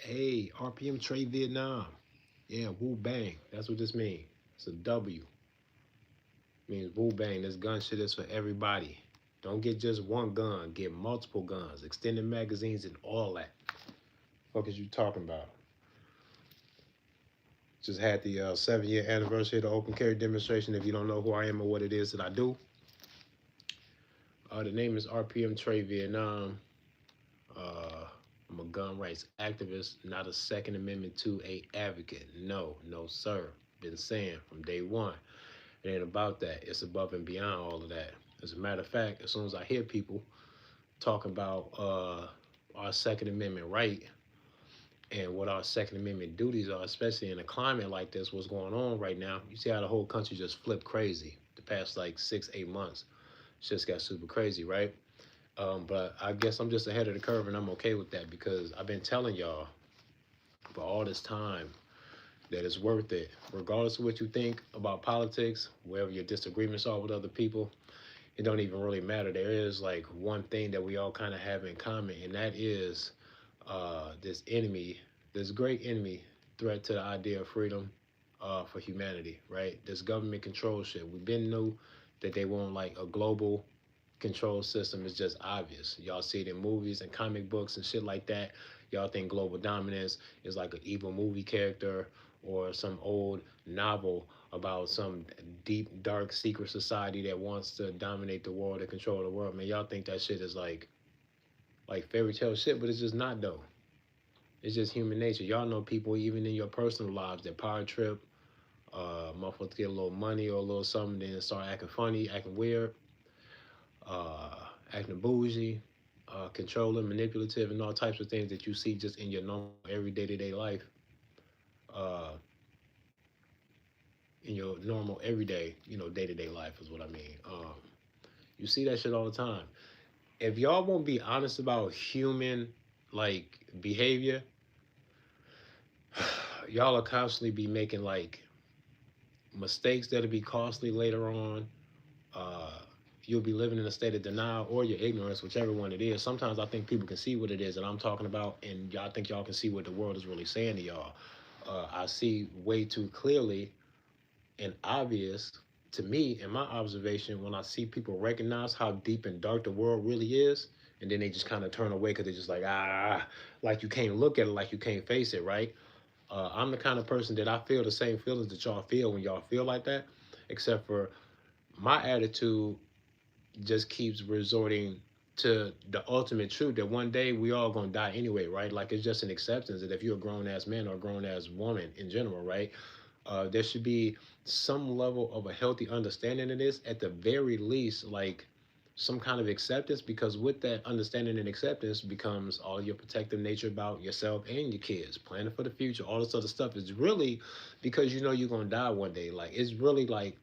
Hey, RPM Trade Vietnam. Yeah, Woo Bang. That's what this means. It's a W. It means Woo Bang. This gun shit is for everybody. Don't get just one gun. Get multiple guns, extended magazines, and all that. Fuck is you talking about? Just had the 7-year anniversary of the open carry demonstration. If you don't know who I am or what it is that I do, the name is RPM Trade Vietnam. Uh, I'm a gun rights activist, not a Second Amendment 2A advocate. No, no, sir. Been saying from day one. It ain't about that. It's above and beyond all of that. As a matter of fact, as soon as I hear people talking about our Second Amendment right and what our Second Amendment duties are, especially in a climate like this, what's going on right now, you see how the whole country just flipped crazy the past like 6, 8 months. It's just got super crazy, right? But I guess I'm just ahead of the curve and I'm okay with that because I've been telling y'all for all this time that it's worth it, regardless of what you think about politics, wherever your disagreements are with other people. It don't even really matter. There is like one thing that we all kind of have in common, and that is this enemy, this great enemy threat to the idea of freedom for humanity, right? This government control shit. We've been knew that they want like a global control system. Is just obvious. Y'all see it in movies and comic books and shit like that. Y'all think global dominance is like an evil movie character or some old novel about some deep, dark, secret society that wants to dominate the world and control the world. Man, y'all think that shit is like fairy tale shit, but it's just not though. It's just human nature. Y'all know people even in your personal lives that power trip, motherfuckers get a little money or a little something, then start acting funny, acting weird, uh, acting bougie, controlling, manipulative, and all types of things that you see just in your normal everyday to day life. Uh, in your normal everyday, day to day life is what I mean. You see that shit all the time. If y'all won't be honest about human like behavior, y'all will constantly be making like mistakes that'll be costly later on. Uh, you'll be living in a state of denial or your ignorance, whichever one it is. Sometimes I think people can see what it is that I'm talking about, and y'all think y'all can see what the world is really saying to y'all. I see way too clearly and obvious to me in my observation when I see people recognize how deep and dark the world really is, and then they just kind of turn away because they're just like like you can't look at it, like you can't face it, right? I'm the kind of person that I feel the same feelings that y'all feel when y'all feel like that, except for my attitude just keeps resorting to the ultimate truth that one day we all gonna die anyway, right? Like it's just an acceptance that if you're a grown ass man or a grown ass woman in general, right? There should be some level of a healthy understanding of this at the very least, like some kind of acceptance, because with that understanding and acceptance becomes all your protective nature about yourself and your kids, planning for the future, all this other stuff is really because you know you're gonna die one day. Like it's really like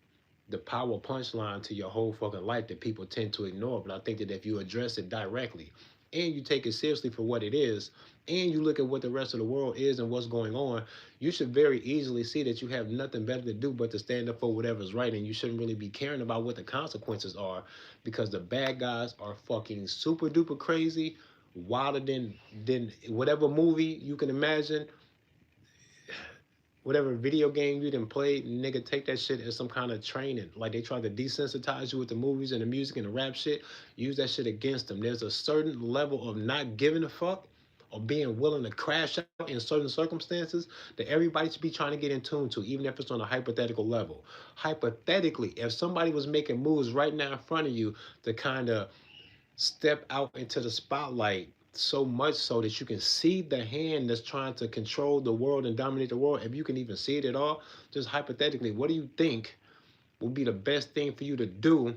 the power punchline to your whole fucking life that people tend to ignore. But I think that if you address it directly and you take it seriously for what it is, and you look at what the rest of the world is and what's going on, you should very easily see that you have nothing better to do but to stand up for whatever's right, and you shouldn't really be caring about what the consequences are because the bad guys are fucking super duper crazy, wilder than whatever movie you can imagine, whatever video game you didn't play, nigga, take that shit as some kind of training. Like they try to desensitize you with the movies and the music and the rap shit. Use that shit against them. There's a certain level of not giving a fuck or being willing to crash out in certain circumstances that everybody should be trying to get in tune to, even if it's on a hypothetical level. Hypothetically, if somebody was making moves right now in front of you to kind of step out into the spotlight so much so that you can see the hand that's trying to control the world and dominate the world, if you can even see it at all, just hypothetically, what do you think would be the best thing for you to do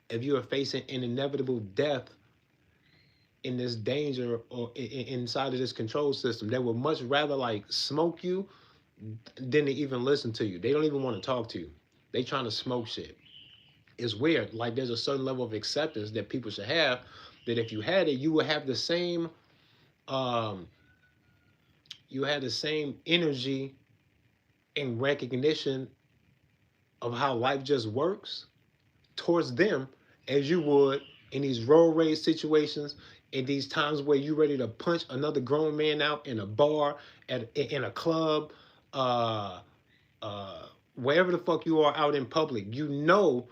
if you are facing an inevitable death in this danger or inside of this control system? They would much rather like smoke you than to even listen to you. They don't even want to talk to you. They trying to smoke shit. It's weird. Like there's a certain level of acceptance that people should have, that if you had it, you would have the same um you had the same energy and recognition of how life just works towards them as you would in these road rage situations, in these times where you're ready to punch another grown man out in a bar, in a club, uh, wherever the fuck you are out in public, you know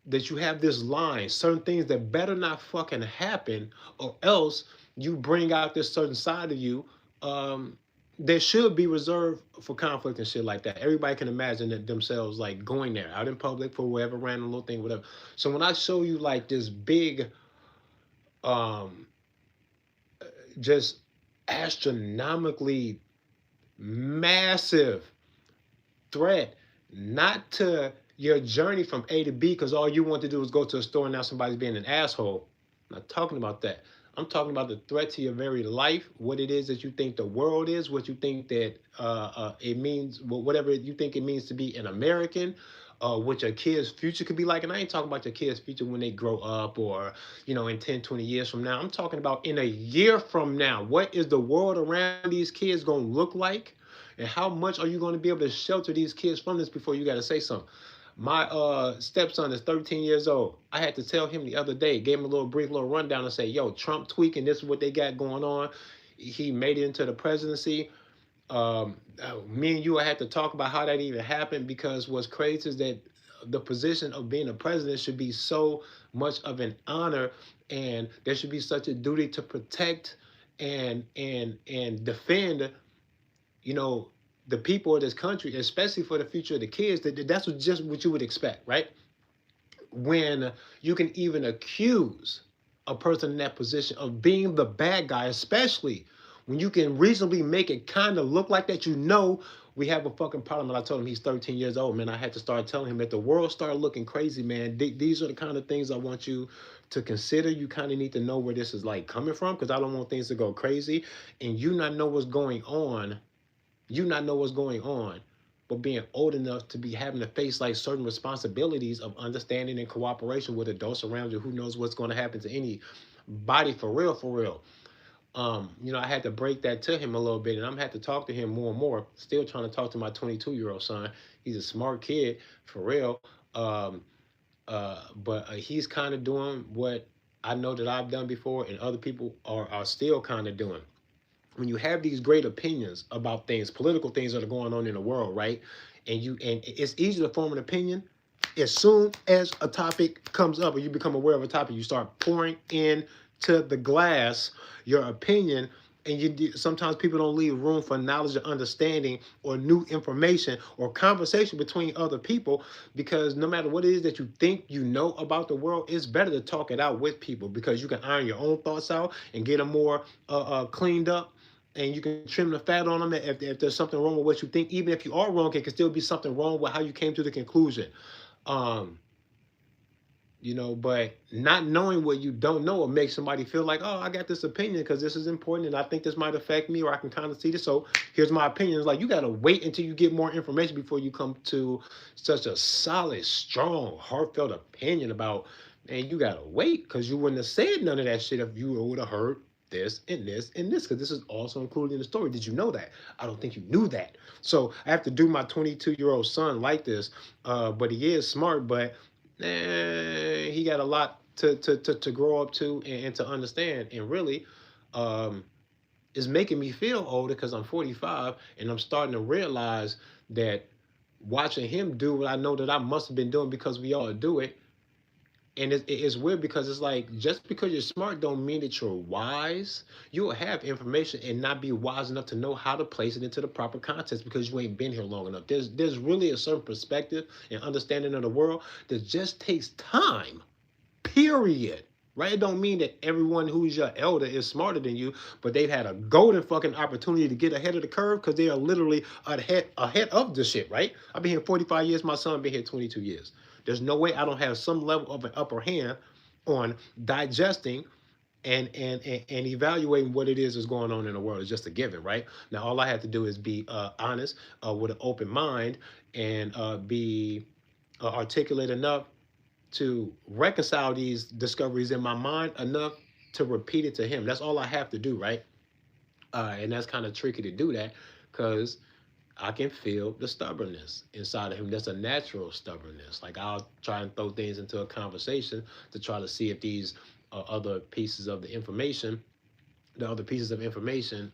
that you have this line, certain things that better not fucking happen, or else you bring out this certain side of you. Um, that should be reserved for conflict and shit like that. Everybody can imagine that themselves like going there out in public for whatever random little thing, whatever. So when I show you like this big, um, just astronomically massive threat, not to your journey from A to B, because all you want to do is go to a store and now somebody's being an asshole. I'm not talking about that. I'm talking about the threat to your very life, what it is that you think the world is, what you think that it means, whatever you think it means to be an American, what your kids' future could be like. And I ain't talking about your kids' future when they grow up, or, in 10, 20 years from now. I'm talking about in a year from now. What is the world around these kids going to look like? And how much are you going to be able to shelter these kids from this before you got to say something? My stepson is 13 years old. I had to tell him the other day, gave him a brief little rundown and say, yo, Trump tweaking, this is what they got going on. He made it into the presidency. Me and you had to talk about how that even happened, because what's crazy is that the position of being a president should be so much of an honor, and there should be such a duty to protect and defend, you know, the people of this country, especially for the future of the kids. That's just what you would expect, right? When you can even accuse a person in that position of being the bad guy, especially when you can reasonably make it kind of look like that, we have a fucking problem. And I told him he's 13 years old, man. I had to start telling him that the world started looking crazy, man. These are the kind of things I want you to consider. You kind of need to know where this is like coming from, because I don't want things to go crazy and you not know what's going on. But being old enough to be having to face like certain responsibilities of understanding and cooperation with adults around you, who knows what's going to happen to anybody, for real, for real. I had to break that to him a little bit, and I'm had to talk to him more and more. Still trying to talk to my 22-year-old son. He's a smart kid, for real. But he's kind of doing what I know that I've done before, and other people are still kind of doing. When you have these great opinions about things, political things that are going on in the world, right? And it's easy to form an opinion. As soon as a topic comes up, or you become aware of a topic, you start pouring into the glass your opinion. And sometimes people don't leave room for knowledge or understanding or new information or conversation between other people, because no matter what it is that you think you know about the world, it's better to talk it out with people, because you can iron your own thoughts out and get them more cleaned up, and you can trim the fat on them. If there's something wrong with what you think, even if you are wrong, it can still be something wrong with how you came to the conclusion. Um, but not knowing what you don't know will make somebody feel like, oh, I got this opinion because this is important and I think this might affect me, or I can kind of see this. So here's my opinion. It's like, you got to wait until you get more information before you come to such a solid, strong, heartfelt opinion about, and you got to wait, because you wouldn't have said none of that shit if you would have heard this and this and this, because this is also included in the story. Did you know that? I don't think you knew that. So I have to do my 22-year-old son like this, but he is smart, but he got a lot to grow up to and to understand. And really, it's making me feel older, because I'm 45 and I'm starting to realize that watching him do what I know that I must have been doing, because we all do it. And it's weird, because it's like, just because you're smart don't mean that you're wise. You'll have information and not be wise enough to know how to place it into the proper context, because you ain't been here long enough. There's really a certain perspective and understanding of the world that just takes time, period. Right? It don't mean that everyone who's your elder is smarter than you, but they've had a golden fucking opportunity to get ahead of the curve, because they are literally ahead of the shit, right? I've been here 45 years. My son been here 22 years. There's no way I don't have some level of an upper hand on digesting and evaluating what it is going on in the world. Is just a given, right? Now, all I have to do is be honest, with an open mind, and be articulate enough to reconcile these discoveries in my mind enough to repeat it to him. That's all I have to do, right? And that's kind of tricky to do that, because I can feel the stubbornness inside of him. That's a natural stubbornness. Like, I'll try and throw things into a conversation to try to see if these other pieces of the information, the other pieces of information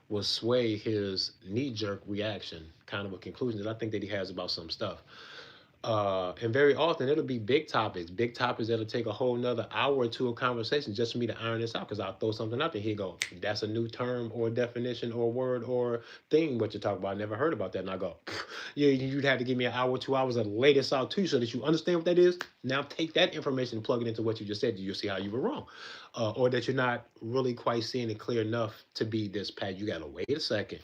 will sway his knee-jerk reaction, kind of a conclusion that I think that he has about some stuff. And very often it'll be big topics that'll take a whole nother hour or two of conversation just for me to iron this out. Because I'll throw something out there, he go, "That's a new term or definition or word or thing what you're talking about. I never heard about that." And I go, "Yeah, you'd have to give me an hour, 2 hours to lay this out too, so that you understand what that is. Now take that information and plug it into what you just said. You'll see how you were wrong, or that you're not really quite seeing it clear enough to be this Pat. You gotta wait a second.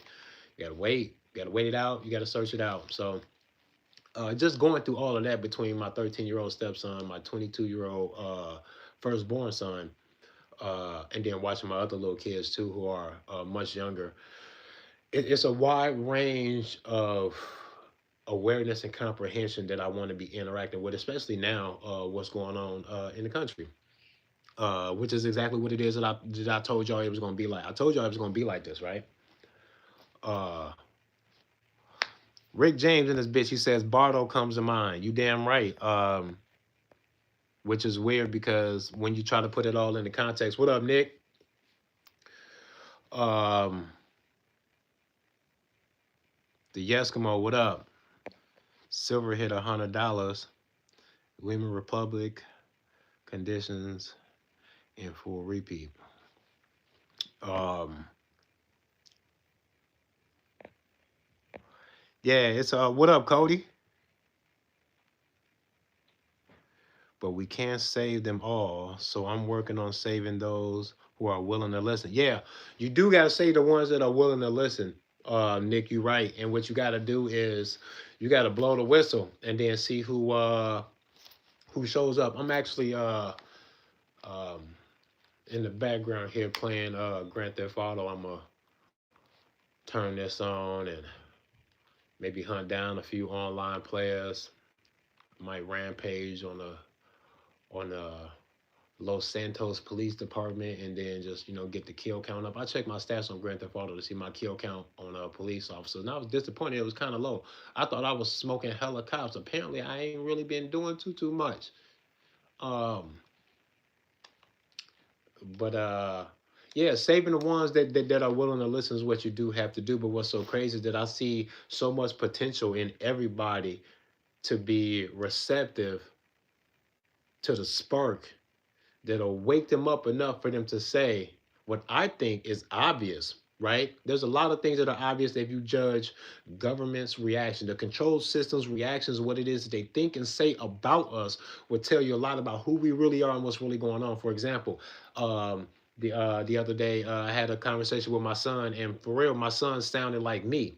You gotta wait. You gotta wait it out. You gotta search it out." So just going through all of that between my 13-year-old stepson, my 22-year-old firstborn son, and then watching my other little kids too, who are much younger. It's a wide range of awareness and comprehension that I want to be interacting with, especially now, what's going on in the country. Which is exactly what it is that I told y'all it was going to be like. I told y'all it was going to be like this, right? Uh, Rick James in this bitch, he says Bardo comes to mind. You damn right. Which is weird because when you try to put it all into context, what up, Nick? Um, the Eskimo, what up? Silver hit $100. Women Republic conditions in full repeat. Yeah, it's what up, Cody? But we can't save them all, so I'm working on saving those who are willing to listen. Yeah, you do gotta save the ones that are willing to listen. Nick, you right. And what you gotta do is you gotta blow the whistle and then see who shows up. I'm actually um in the background here playing Grand Theft Auto. I'm gonna turn this on and maybe hunt down a few online players. Might rampage on the Los Santos Police Department and then just get the kill count up. I checked my stats on Grand Theft Auto to see my kill count on police officers, and I was disappointed. It was kind of low. I thought I was smoking hella cops. Apparently, I ain't really been doing too much. Um, but yeah, saving the ones that are willing to listen is what you do have to do. But what's so crazy is that I see so much potential in everybody to be receptive to the spark that'll wake them up enough for them to say what I think is obvious, right? There's a lot of things that are obvious if you judge government's reaction. The control system's reactions, what it is they think and say about us, will tell you a lot about who we really are and what's really going on. For example, the other day I had a conversation with my son, and for real, my son sounded like me,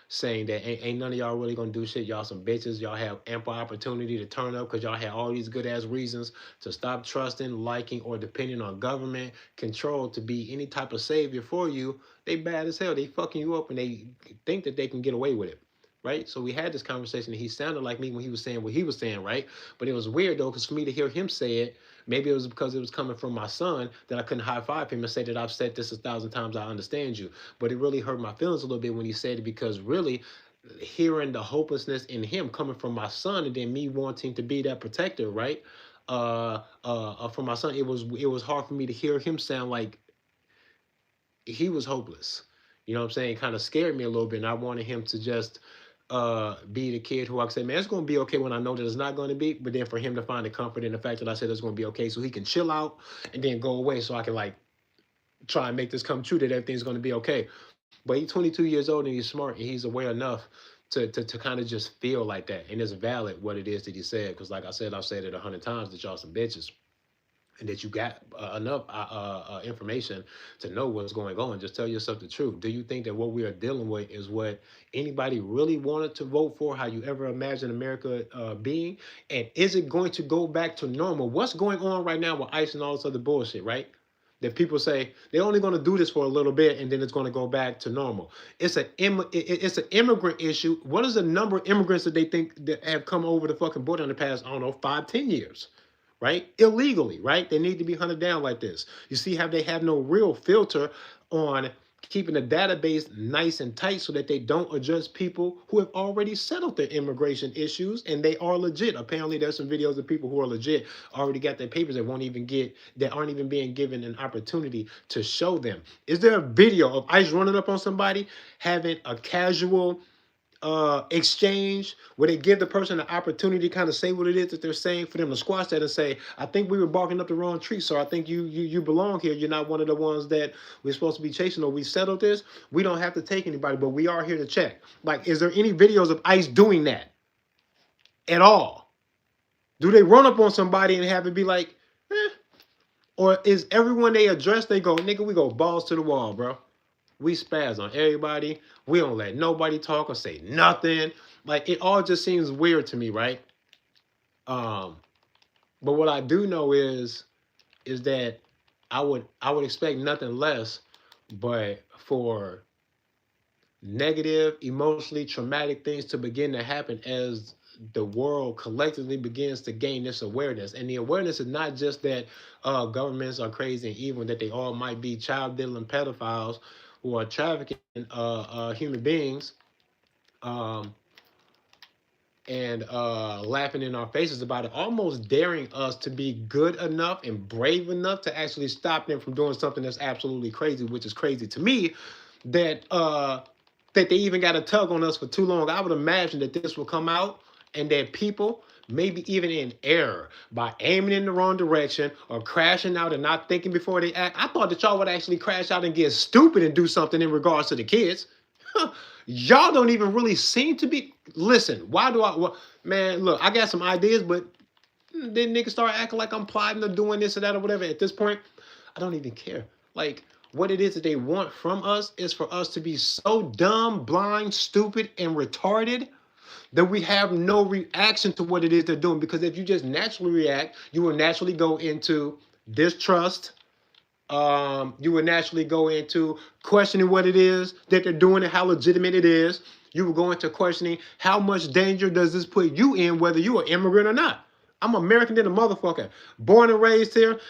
saying that ain't none of y'all really gonna do shit. Y'all some bitches. Y'all have ample opportunity to turn up because y'all had all these good ass reasons to stop trusting, liking, or depending on government control to be any type of savior for you. They bad as hell. They fucking you up and they think that they can get away with it. Right? So we had this conversation and he sounded like me when he was saying what he was saying, right? But it was weird though, because for me to hear him say it, maybe it was because it was coming from my son that I couldn't high five him and say that I've said this 1,000 times, I understand you. But it really hurt my feelings a little bit when he said it, because really hearing the hopelessness in him coming from my son and then me wanting to be that protector, right? For my son, it was hard for me to hear him sound like he was hopeless. You know what I'm saying? It kind of scared me a little bit, and I wanted him to just be the kid who I could say, man, it's gonna be okay when I know that it's not gonna be, but then for him to find the comfort in the fact that I said it's gonna be okay, so he can chill out and then go away, so I can like try and make this come true that everything's gonna be okay. But he's 22 years old and he's smart and he's aware enough to kind of just feel like that, and it's valid what it is that he said, because like I said, I've said it 100 times that y'all some bitches, and that you got enough information to know what's going on. Just tell yourself the truth. Do you think that what we are dealing with is what anybody really wanted to vote for? How you ever imagined America being? And is it going to go back to normal? What's going on right now with ICE and all this other bullshit, right? That people say they're only going to do this for a little bit and then it's going to go back to normal. It's an immigrant issue. What is the number of immigrants that they think that have come over the fucking border in the past, I don't know, 5, 10 years? Right? Illegally, right? They need to be hunted down like this. You see how they have no real filter on keeping the database nice and tight so that they don't adjust people who have already settled their immigration issues and they are legit. Apparently, there's some videos of people who are legit already got their papers that won't even get that aren't even being given an opportunity to show them. Is there a video of ICE running up on somebody having a casual exchange where they give the person an opportunity to kind of say what it is that they're saying, for them to squash that and say, I think we were barking up the wrong tree, so I think you belong here. You're not one of the ones that we're supposed to be chasing, or we settled this. We don't have to take anybody, but we are here to check. Like, is there any videos of ICE doing that at all? Do they run up on somebody and have it be like, eh? Or is everyone they address, they go, nigga, we go balls to the wall, bro. We spaz on everybody. We don't let nobody talk or say nothing. Like, it all just seems weird to me, right? But what I do know is that I would expect nothing less but for negative, emotionally traumatic things to begin to happen as the world collectively begins to gain this awareness. And the awareness is not just that governments are crazy and evil, that they all might be child diddling pedophiles who are trafficking human beings, and laughing in our faces about it, almost daring us to be good enough and brave enough to actually stop them from doing something that's absolutely crazy, which is crazy to me, that that they even got a tug on us for too long. I would imagine that this will come out and that people, maybe even in error, by aiming in the wrong direction or crashing out and not thinking before they act. I thought that y'all would actually crash out and get stupid and do something in regards to the kids. Y'all don't even really seem to be. Listen, why do I? Well, man, look, I got some ideas, but then niggas start acting like I'm plotting or doing this or that or whatever. At this point, I don't even care. Like, what it is that they want from us is for us to be so dumb, blind, stupid, and retarded that we have no reaction to what it is they're doing. Because if you just naturally react, you will naturally go into distrust. You would naturally go into questioning what it is that they're doing and how legitimate it is. You would go into questioning how much danger does this put you in, whether you're an immigrant or not. I'm American than a motherfucker. Born and raised here.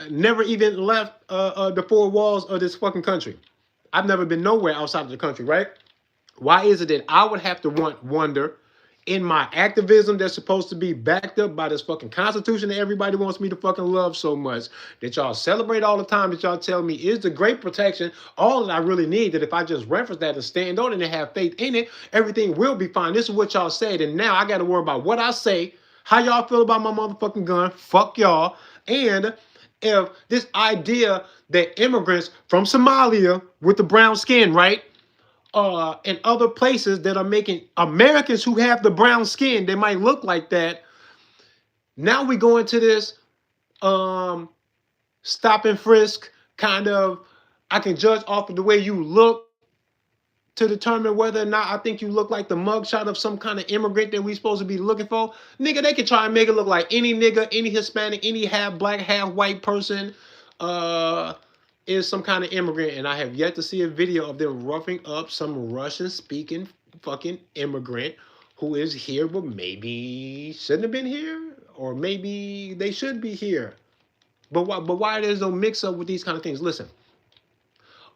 Never even left the four walls of this fucking country. I've never been nowhere outside of the country, right? Why is it that I would have to wonder in my activism that's supposed to be backed up by this fucking constitution that everybody wants me to fucking love so much, that y'all celebrate all the time, that y'all tell me is the great protection, all that I really need, that if I just reference that and stand on it and have faith in it, everything will be fine. This is what y'all said, and now I got to worry about what I say, how y'all feel about my motherfucking gun, fuck y'all, and if this idea that immigrants from Somalia with the brown skin, right, and other places that are making Americans who have the brown skin, they might look like that. Now we go into this stop and frisk kind of, I can judge off of the way you look to determine whether or not I think you look like the mugshot of some kind of immigrant that we supposed to be looking for. Nigga, they can try and make it look like any nigga, any Hispanic, any half black, half white person is some kind of immigrant. And I have yet to see a video of them roughing up some Russian-speaking fucking immigrant who is here, but maybe shouldn't have been here, or maybe they should be here. But why there's no mix-up with these kind of things? Listen.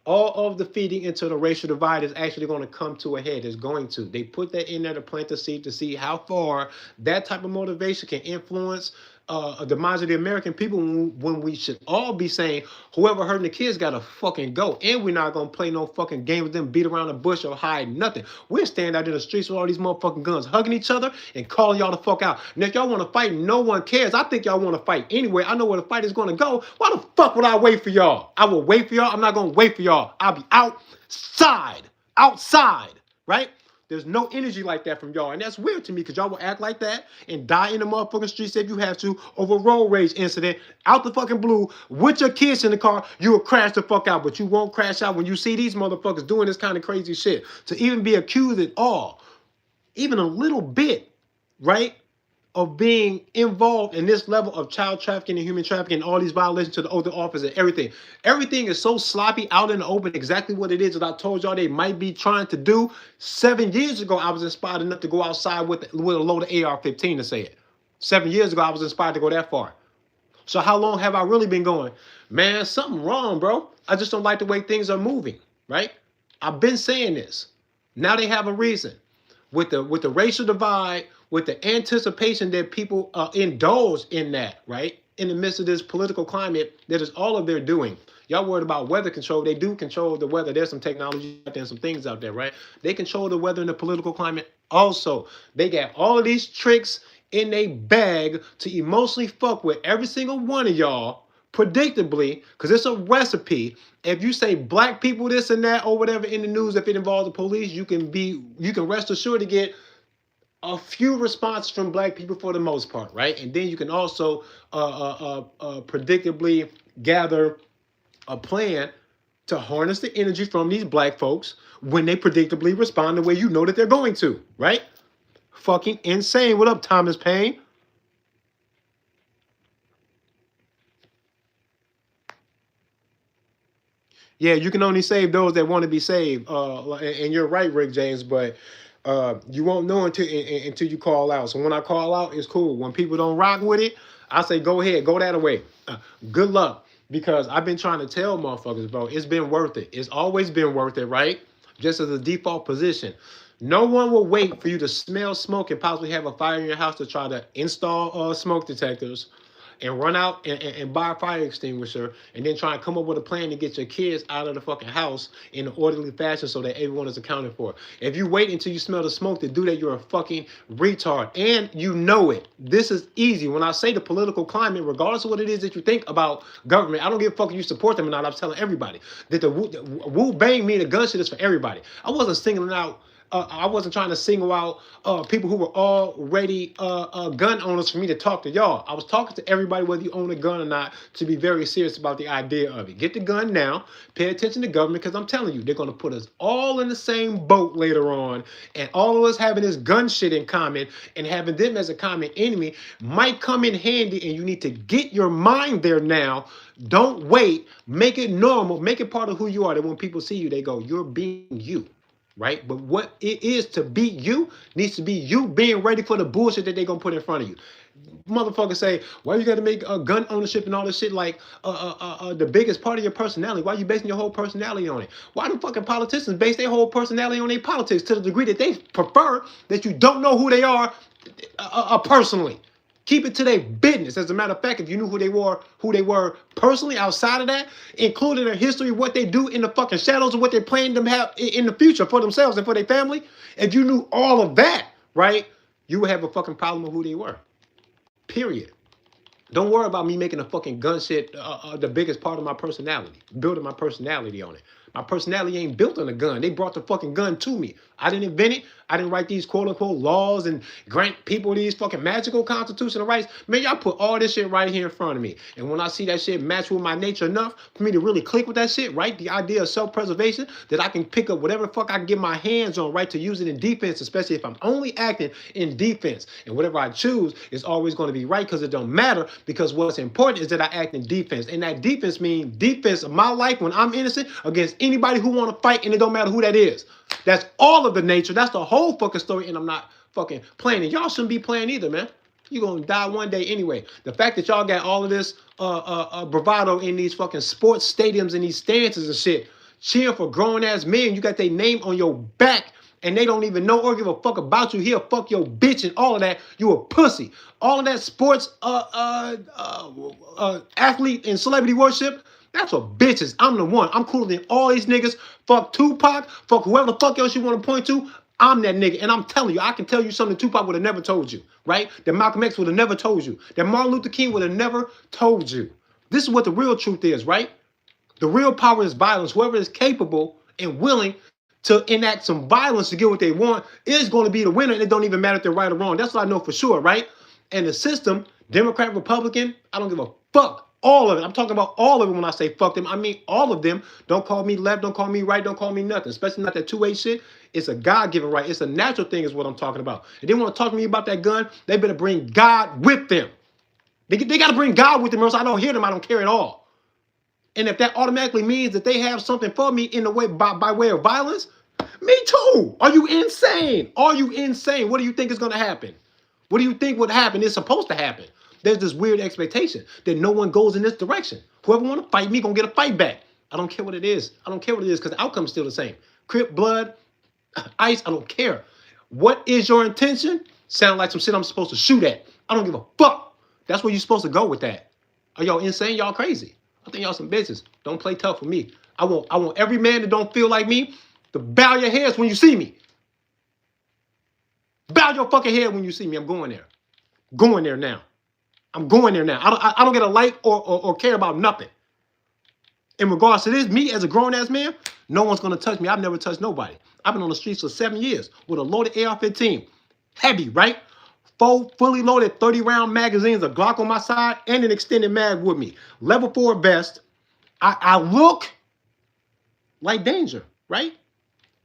All of the feeding into the racial divide is actually going to come to a head. It's going to. They put that in there to plant the seed to see how far that type of motivation can influence the minds of the American people, when we should all be saying, whoever hurting the kids got to fucking go. And we're not going to play no fucking game with them, beat around the bush or hide nothing. We'll stand out in the streets with all these motherfucking guns, hugging each other and calling y'all the fuck out. And if y'all want to fight, no one cares. I think y'all want to fight anyway. I know where the fight is going to go. Why the fuck would I wait for y'all? I will wait for y'all. I'm not going to wait for y'all. I'll be outside, right? There's no energy like that from y'all. And that's weird to me, because y'all will act like that and die in the motherfucking streets if you have to over a road rage incident out the fucking blue with your kids in the car. You will crash the fuck out, but you won't crash out when you see these motherfuckers doing this kind of crazy shit. To even be accused at all, even a little bit, right, of being involved in this level of child trafficking and human trafficking, all these violations to the oath of office and everything. Everything is so sloppy out in the open, exactly what it is that I told y'all they might be trying to do. 7 years ago, I was inspired enough to go outside with a load of AR-15 to say it. 7 years ago, I was inspired to go that far. So how long have I really been going? Man, something wrong, bro. I just don't like the way things are moving. right? I've been saying this. Now they have a reason. With the racial divide, with the anticipation that people indulge in that, right? In the midst of this political climate, that is all of their doing. Y'all worried about weather control. They do control the weather. There's some technology out there and some things out there, right? They control the weather and the political climate also. They got all of these tricks in a bag to emotionally fuck with every single one of y'all, predictably, because it's a recipe. If you say black people this and that or whatever in the news, if it involves the police, you can rest assured to get a few responses from black people for the most part, right? And then you can also predictably gather a plan to harness the energy from these black folks when they predictably respond the way you know that they're going to, right? Fucking insane. What up, Thomas Paine? Yeah, you can only save those that want to be saved. And you're right, Rick James, but you won't know until you call out. So when I call out, it's cool. When people don't rock with it, I say, go ahead, go that way. Good luck. Because I've been trying to tell motherfuckers, bro, it's been worth it. It's always been worth it, right? Just as a default position. No one will wait for you to smell smoke and possibly have a fire in your house to try to install smoke detectors and run out and buy a fire extinguisher and then try and come up with a plan to get your kids out of the fucking house in an orderly fashion so that everyone is accounted for. If you wait until you smell the smoke to do that, you're a fucking retard. And you know it. This is easy. When I say the political climate, regardless of what it is that you think about government, I don't give a fuck if you support them or not. I'm telling everybody that the Wu Bang me, the gun shit is for everybody. I wasn't singling out I wasn't trying to single out people who were already gun owners for me to talk to y'all. I was talking to everybody, whether you own a gun or not, to be very serious about the idea of it. Get the gun now. Pay attention to government, because I'm telling you, they're going to put us all in the same boat later on. And all of us having this gun shit in common and having them as a common enemy might come in handy, and you need to get your mind there now. Don't wait. Make it normal. Make it part of who you are. That when people see you, they go, you're being you. Right? But what it is to be you needs to be you being ready for the bullshit that they're going to put in front of you. Motherfuckers say, why you got to make gun ownership and all this shit like the biggest part of your personality? Why are you basing your whole personality on it? Why do fucking politicians base their whole personality on their politics to the degree that they prefer that you don't know who they are personally? Keep it to their business. As a matter of fact, if you knew who they were personally outside of that, including their history, what they do in the fucking shadows, and what they're planning to have in the future for themselves and for their family, if you knew all of that, right, you would have a fucking problem with who they were. Period. Don't worry about me making a fucking gun shit the biggest part of my personality, building my personality on it. My personality ain't built on a gun. They brought the fucking gun to me. I didn't invent it. I didn't write these quote unquote laws and grant people these fucking magical constitutional rights. Man, y'all put all this shit right here in front of me. And when I see that shit match with my nature enough for me to really click with that shit, right? The idea of self-preservation, that I can pick up whatever the fuck I can get my hands on, right, to use it in defense, especially if I'm only acting in defense. And whatever I choose is always going to be right, because it don't matter, because what's important is that I act in defense. And that defense means defense of my life when I'm innocent against anybody who want to fight, and it don't matter who that is. That's all of the nature. That's the whole fucking story, and I'm not fucking playing. And y'all shouldn't be playing either, man. You're going to die one day anyway. The fact that y'all got all of this bravado in these fucking sports stadiums and these stances and shit, cheering for grown-ass men, you got their name on your back, and they don't even know or give a fuck about you. He'll fuck your bitch and all of that. You a pussy. All of that sports athlete and celebrity worship, that's what bitches. I'm the one. I'm cooler than all these niggas. Fuck Tupac. Fuck whoever the fuck else you want to point to. I'm that nigga. And I'm telling you, I can tell you something Tupac would have never told you, right? That Malcolm X would have never told you. That Martin Luther King would have never told you. This is what the real truth is, right? The real power is violence. Whoever is capable and willing to enact some violence to get what they want is going to be the winner. And it don't even matter if they're right or wrong. That's what I know for sure, right? And the system, Democrat, Republican, I don't give a fuck. All of it. I'm talking about all of it when I say fuck them. I mean all of them. Don't call me left. Don't call me right. Don't call me nothing. Especially not that two-way shit. It's a God-given right. It's a natural thing is what I'm talking about. If they want to talk to me about that gun, they better bring God with them. They got to bring God with them, or else I don't hear them. I don't care at all. And if that automatically means that they have something for me in the way by way of violence, me too. Are you insane? Are you insane? What do you think is going to happen? What do you think would happen? It's supposed to happen. There's this weird expectation that no one goes in this direction. Whoever want to fight me gonna get a fight back. I don't care what it is. I don't care what it is because the outcome is still the same. Crip, blood, ice, I don't care. What is your intention? Sound like some shit I'm supposed to shoot at. I don't give a fuck. That's where you're supposed to go with that. Are y'all insane? Y'all crazy. I think y'all some bitches. Don't play tough with me. I want every man that don't feel like me to bow your heads when you see me. Bow your fucking head when you see me. I'm going there. Going there now. I'm going there now. I don't get a like or care about nothing. In regards to this, me as a grown-ass man, no one's going to touch me. I've never touched nobody. I've been on the streets for 7 years with a loaded AR-15. Heavy, right? 4 fully loaded 30-round magazines, a Glock on my side, and an extended mag with me. Level 4 vest. I look like danger, right?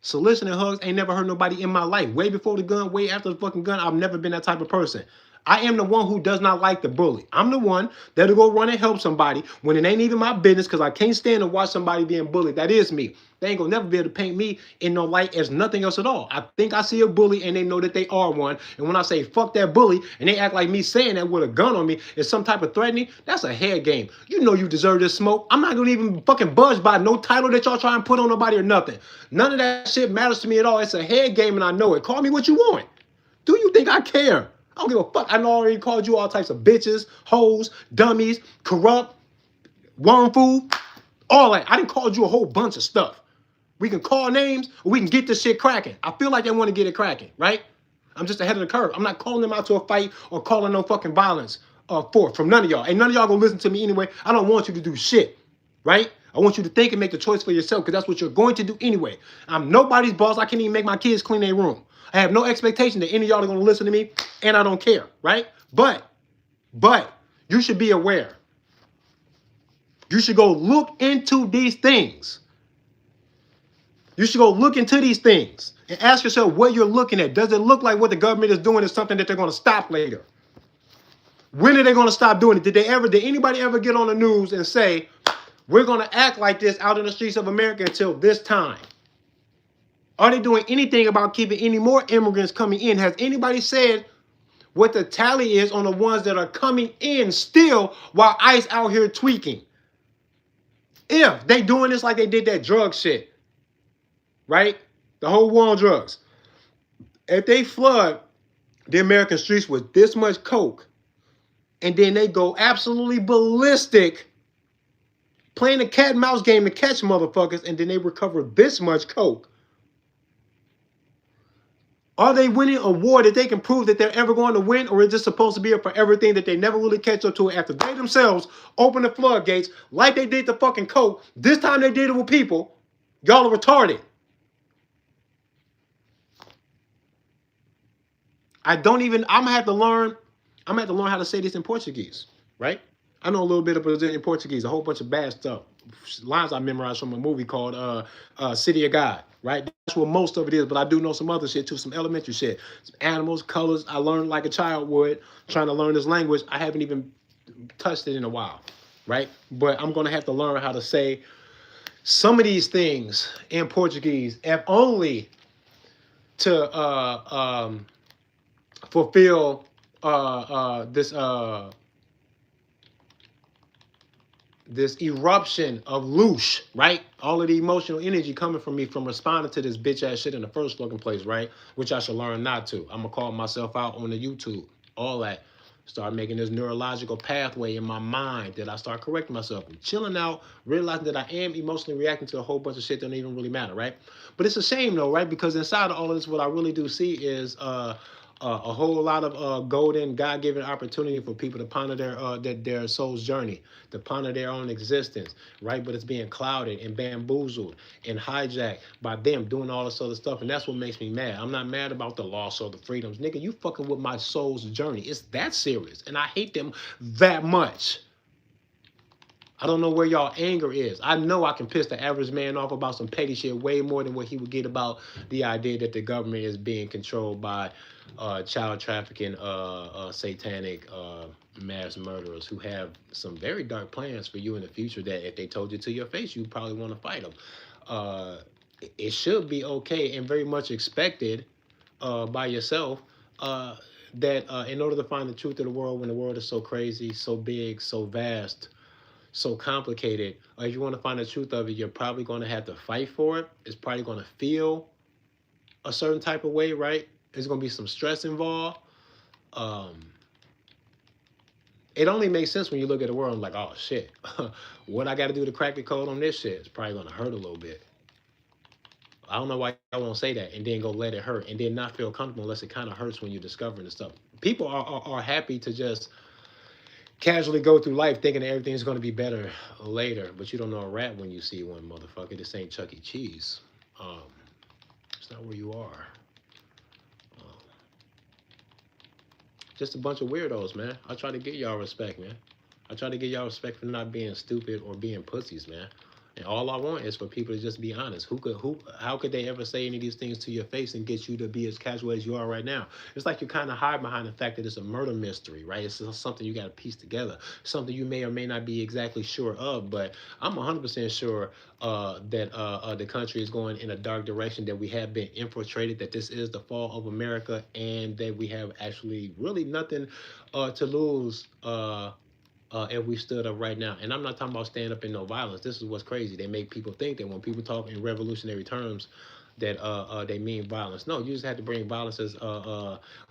Soliciting hugs ain't never hurt nobody in my life. Way before the gun, way after the fucking gun, I've never been that type of person. I am the one who does not like the bully. I'm the one that'll go run and help somebody when it ain't even my business because I can't stand to watch somebody being bullied. That is me. They ain't gonna never be able to paint me in no light as nothing else at all. I think I see a bully and they know that they are one. And when I say fuck that bully and they act like me saying that with a gun on me is some type of threatening, that's a head game. You know you deserve this smoke. I'm not gonna even fucking budge by no title that y'all try and put on nobody or nothing. None of that shit matters to me at all. It's a head game and I know it. Call me what you want. Do you think I care? I don't give a fuck. I already called you all types of bitches, hoes, dummies, corrupt, worm food, all that. I didn't call you a whole bunch of stuff. We can call names or we can get this shit cracking. I feel like they want to get it cracking, right? I'm just ahead of the curve. I'm not calling them out to a fight or calling no fucking violence forth from none of y'all. Ain't none of y'all gonna listen to me anyway. I don't want you to do shit, right? I want you to think and make the choice for yourself because that's what you're going to do anyway. I'm nobody's boss. I can't even make my kids clean their room. I have no expectation that any of y'all are going to listen to me, and I don't care, right? But you should be aware. You should go look into these things. You should go look into these things and ask yourself what you're looking at. Does it look like what the government is doing is something that they're going to stop later? When are they going to stop doing it? Did anybody ever get on the news and say, we're going to act like this out in the streets of America until this time? Are they doing anything about keeping any more immigrants coming in? Has anybody said what the tally is on the ones that are coming in still while ICE out here tweaking? If they doing this like they did that drug shit, right? The whole war on drugs. If they flood the American streets with this much coke, and then they go absolutely ballistic, playing a cat and mouse game to catch motherfuckers, and then they recover this much coke, are they winning a war that they can prove that they're ever going to win, or is this supposed to be a forever thing that they never really catch up to after they themselves open the floodgates like they did the fucking coke? This time they did it with people. Y'all are retarded. I'm gonna have to learn how to say this in Portuguese, right? I know a little bit of Brazilian Portuguese, a whole bunch of bad stuff. Lines I memorized from a movie called City of God, right? That's what most of it is, but I do know some other shit too, some elementary shit. Some animals, colors, I learned like a child would, trying to learn this language. I haven't even touched it in a while, right? But I'm gonna have to learn how to say some of these things in Portuguese, if only to fulfill this eruption of loosh, right? All of the emotional energy coming from me from responding to this bitch ass shit in the first fucking place, right? Which I should learn not to. I'm gonna call myself out on the YouTube, all that. Start making this neurological pathway in my mind that I start correcting myself. I'm chilling out, realizing that I am emotionally reacting to a whole bunch of shit that don't even really matter, right? But it's a shame though, right? Because inside of all of this, what I really do see is a whole lot of golden, God-given opportunity for people to ponder their soul's journey, to ponder their own existence, right? But it's being clouded and bamboozled and hijacked by them doing all this other stuff, and that's what makes me mad. I'm not mad about the loss or the freedoms. Nigga, you fucking with my soul's journey. It's that serious, and I hate them that much. I don't know where y'all anger is. I know I can piss the average man off about some petty shit way more than what he would get about the idea that the government is being controlled by child trafficking, satanic mass murderers who have some very dark plans for you in the future that if they told you to your face, you probably want to fight them. It should be okay and very much expected by yourself that in order to find the truth of the world when the world is so crazy, so big, so vast, so complicated. If you want to find the truth of it, you're probably going to have to fight for it. It's probably going to feel a certain type of way, right? There's going to be some stress involved. Um, it only makes sense when you look at the world and like, oh shit, what I got to do to crack the code on this shit? It's probably going to hurt a little bit. I don't know why I won't say that and then go let it hurt and then not feel comfortable unless it kind of hurts when you're discovering the stuff. People are happy to just casually go through life thinking that everything's going to be better later, but you don't know a rat when you see one, motherfucker. This ain't Chuck E. Cheese. Um, it's not where you are. Um, just a bunch of weirdos, man. I try to get y'all respect, man. I try to get y'all respect for not being stupid or being pussies, man. And all I want is for people to just be honest. How could they ever say any of these things to your face and get you to be as casual as you are right now? It's like you kind of hide behind the fact that it's a murder mystery, right? It's something you got to piece together, something you may or may not be exactly sure of. But I'm 100% sure that the country is going in a dark direction, that we have been infiltrated, that this is the fall of America, and that we have actually really nothing to lose. If we stood up right now. And I'm not talking about stand up in no violence. This is what's crazy. They make people think that when people talk in revolutionary terms that they mean violence. No, you just have to bring violence as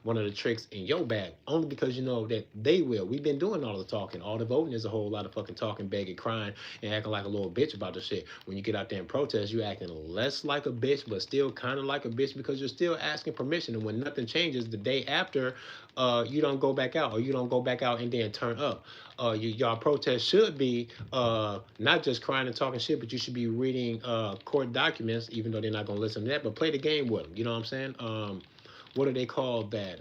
one of the tricks in your bag, only because you know that they will. We've been doing all the talking. All the voting is a whole lot of fucking talking, begging, crying, and acting like a little bitch about the shit. When you get out there and protest, you acting less like a bitch, but still kind of like a bitch because you're still asking permission. And when nothing changes, the day after, you don't go back out, or you don't go back out and then turn up. Y'all protest should be not just crying and talking shit, but you should be reading court documents, even though they're not gonna listen to that. But play the game with them. You know what I'm saying? What do they call that?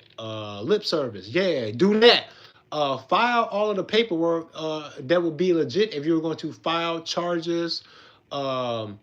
Lip service. Yeah, do that. File all of the paperwork that would be legit if you were going to file charges. Um,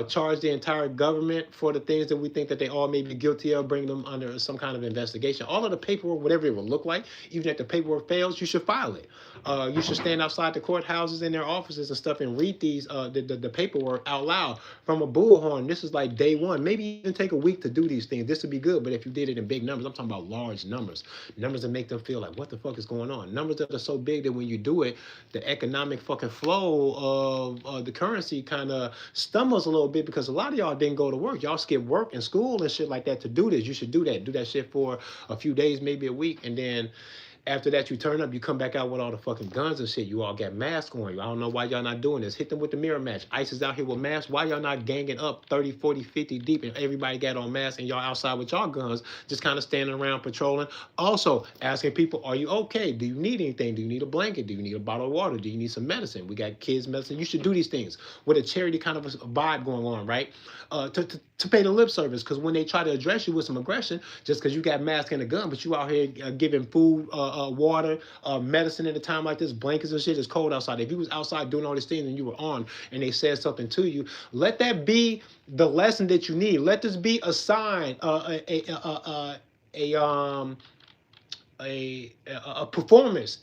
Charge the entire government for the things that we think that they all may be guilty of, bring them under some kind of investigation. All of the paperwork, whatever it will look like, even if the paperwork fails, you should file it. You should stand outside the courthouses and their offices and stuff and read the paperwork out loud from a bullhorn. This is like day one. Maybe even take a week to do these things. This would be good, but if you did it in big numbers, I'm talking about large numbers. Numbers that make them feel like, what the fuck is going on? Numbers that are so big that when you do it, the economic fucking flow of the currency kind of stumbles a little bit, because a lot of y'all didn't go to work. Y'all skip work and school and shit like that to do this. You should do that. Do that shit for a few days, maybe a week, and then after that, you turn up, you come back out with all the fucking guns and shit. You all got masks on you. I don't know why y'all not doing this. Hit them with the mirror match. ICE is out here with masks. Why y'all not ganging up 30, 40, 50 deep and everybody got on masks and y'all outside with y'all guns, just kind of standing around patrolling? Also, asking people, are you okay? Do you need anything? Do you need a blanket? Do you need a bottle of water? Do you need some medicine? We got kids' medicine. You should do these things with a charity kind of a vibe going on, right? To pay the lip service, because when they try to address you with some aggression, just because you got mask and a gun, but you out here giving food, water, medicine at a time like this, blankets and shit. It's cold outside. If you was outside doing all these things and you were armed and they said something to you, let that be the lesson that you need. Let this be a sign, a performance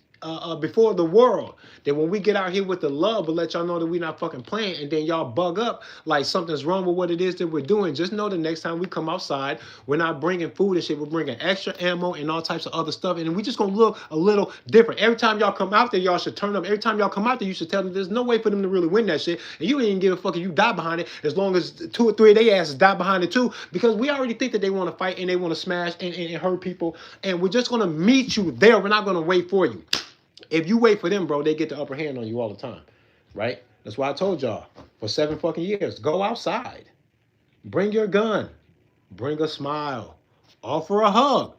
before the world, that when we get out here with the love, but let y'all know that we're not fucking playing, and then y'all bug up like something's wrong with what it is that we're doing. Just know the next time we come outside, we're not bringing food and shit. We're bringing extra ammo and all types of other stuff, and we just gonna look a little different. Every time y'all come out there, y'all should turn up. Every time y'all come out there, you should tell them there's no way for them to really win that shit, and you ain't even give a fuck if you die behind it, as long as 2 or 3 of their asses die behind it too, because we already think that they want to fight and they want to smash and hurt people, and we're just gonna meet you there. We're not gonna wait for you. If you wait for them, bro, they get the upper hand on you all the time, right? That's why I told y'all for 7 fucking years, go outside, bring your gun, bring a smile, offer a hug.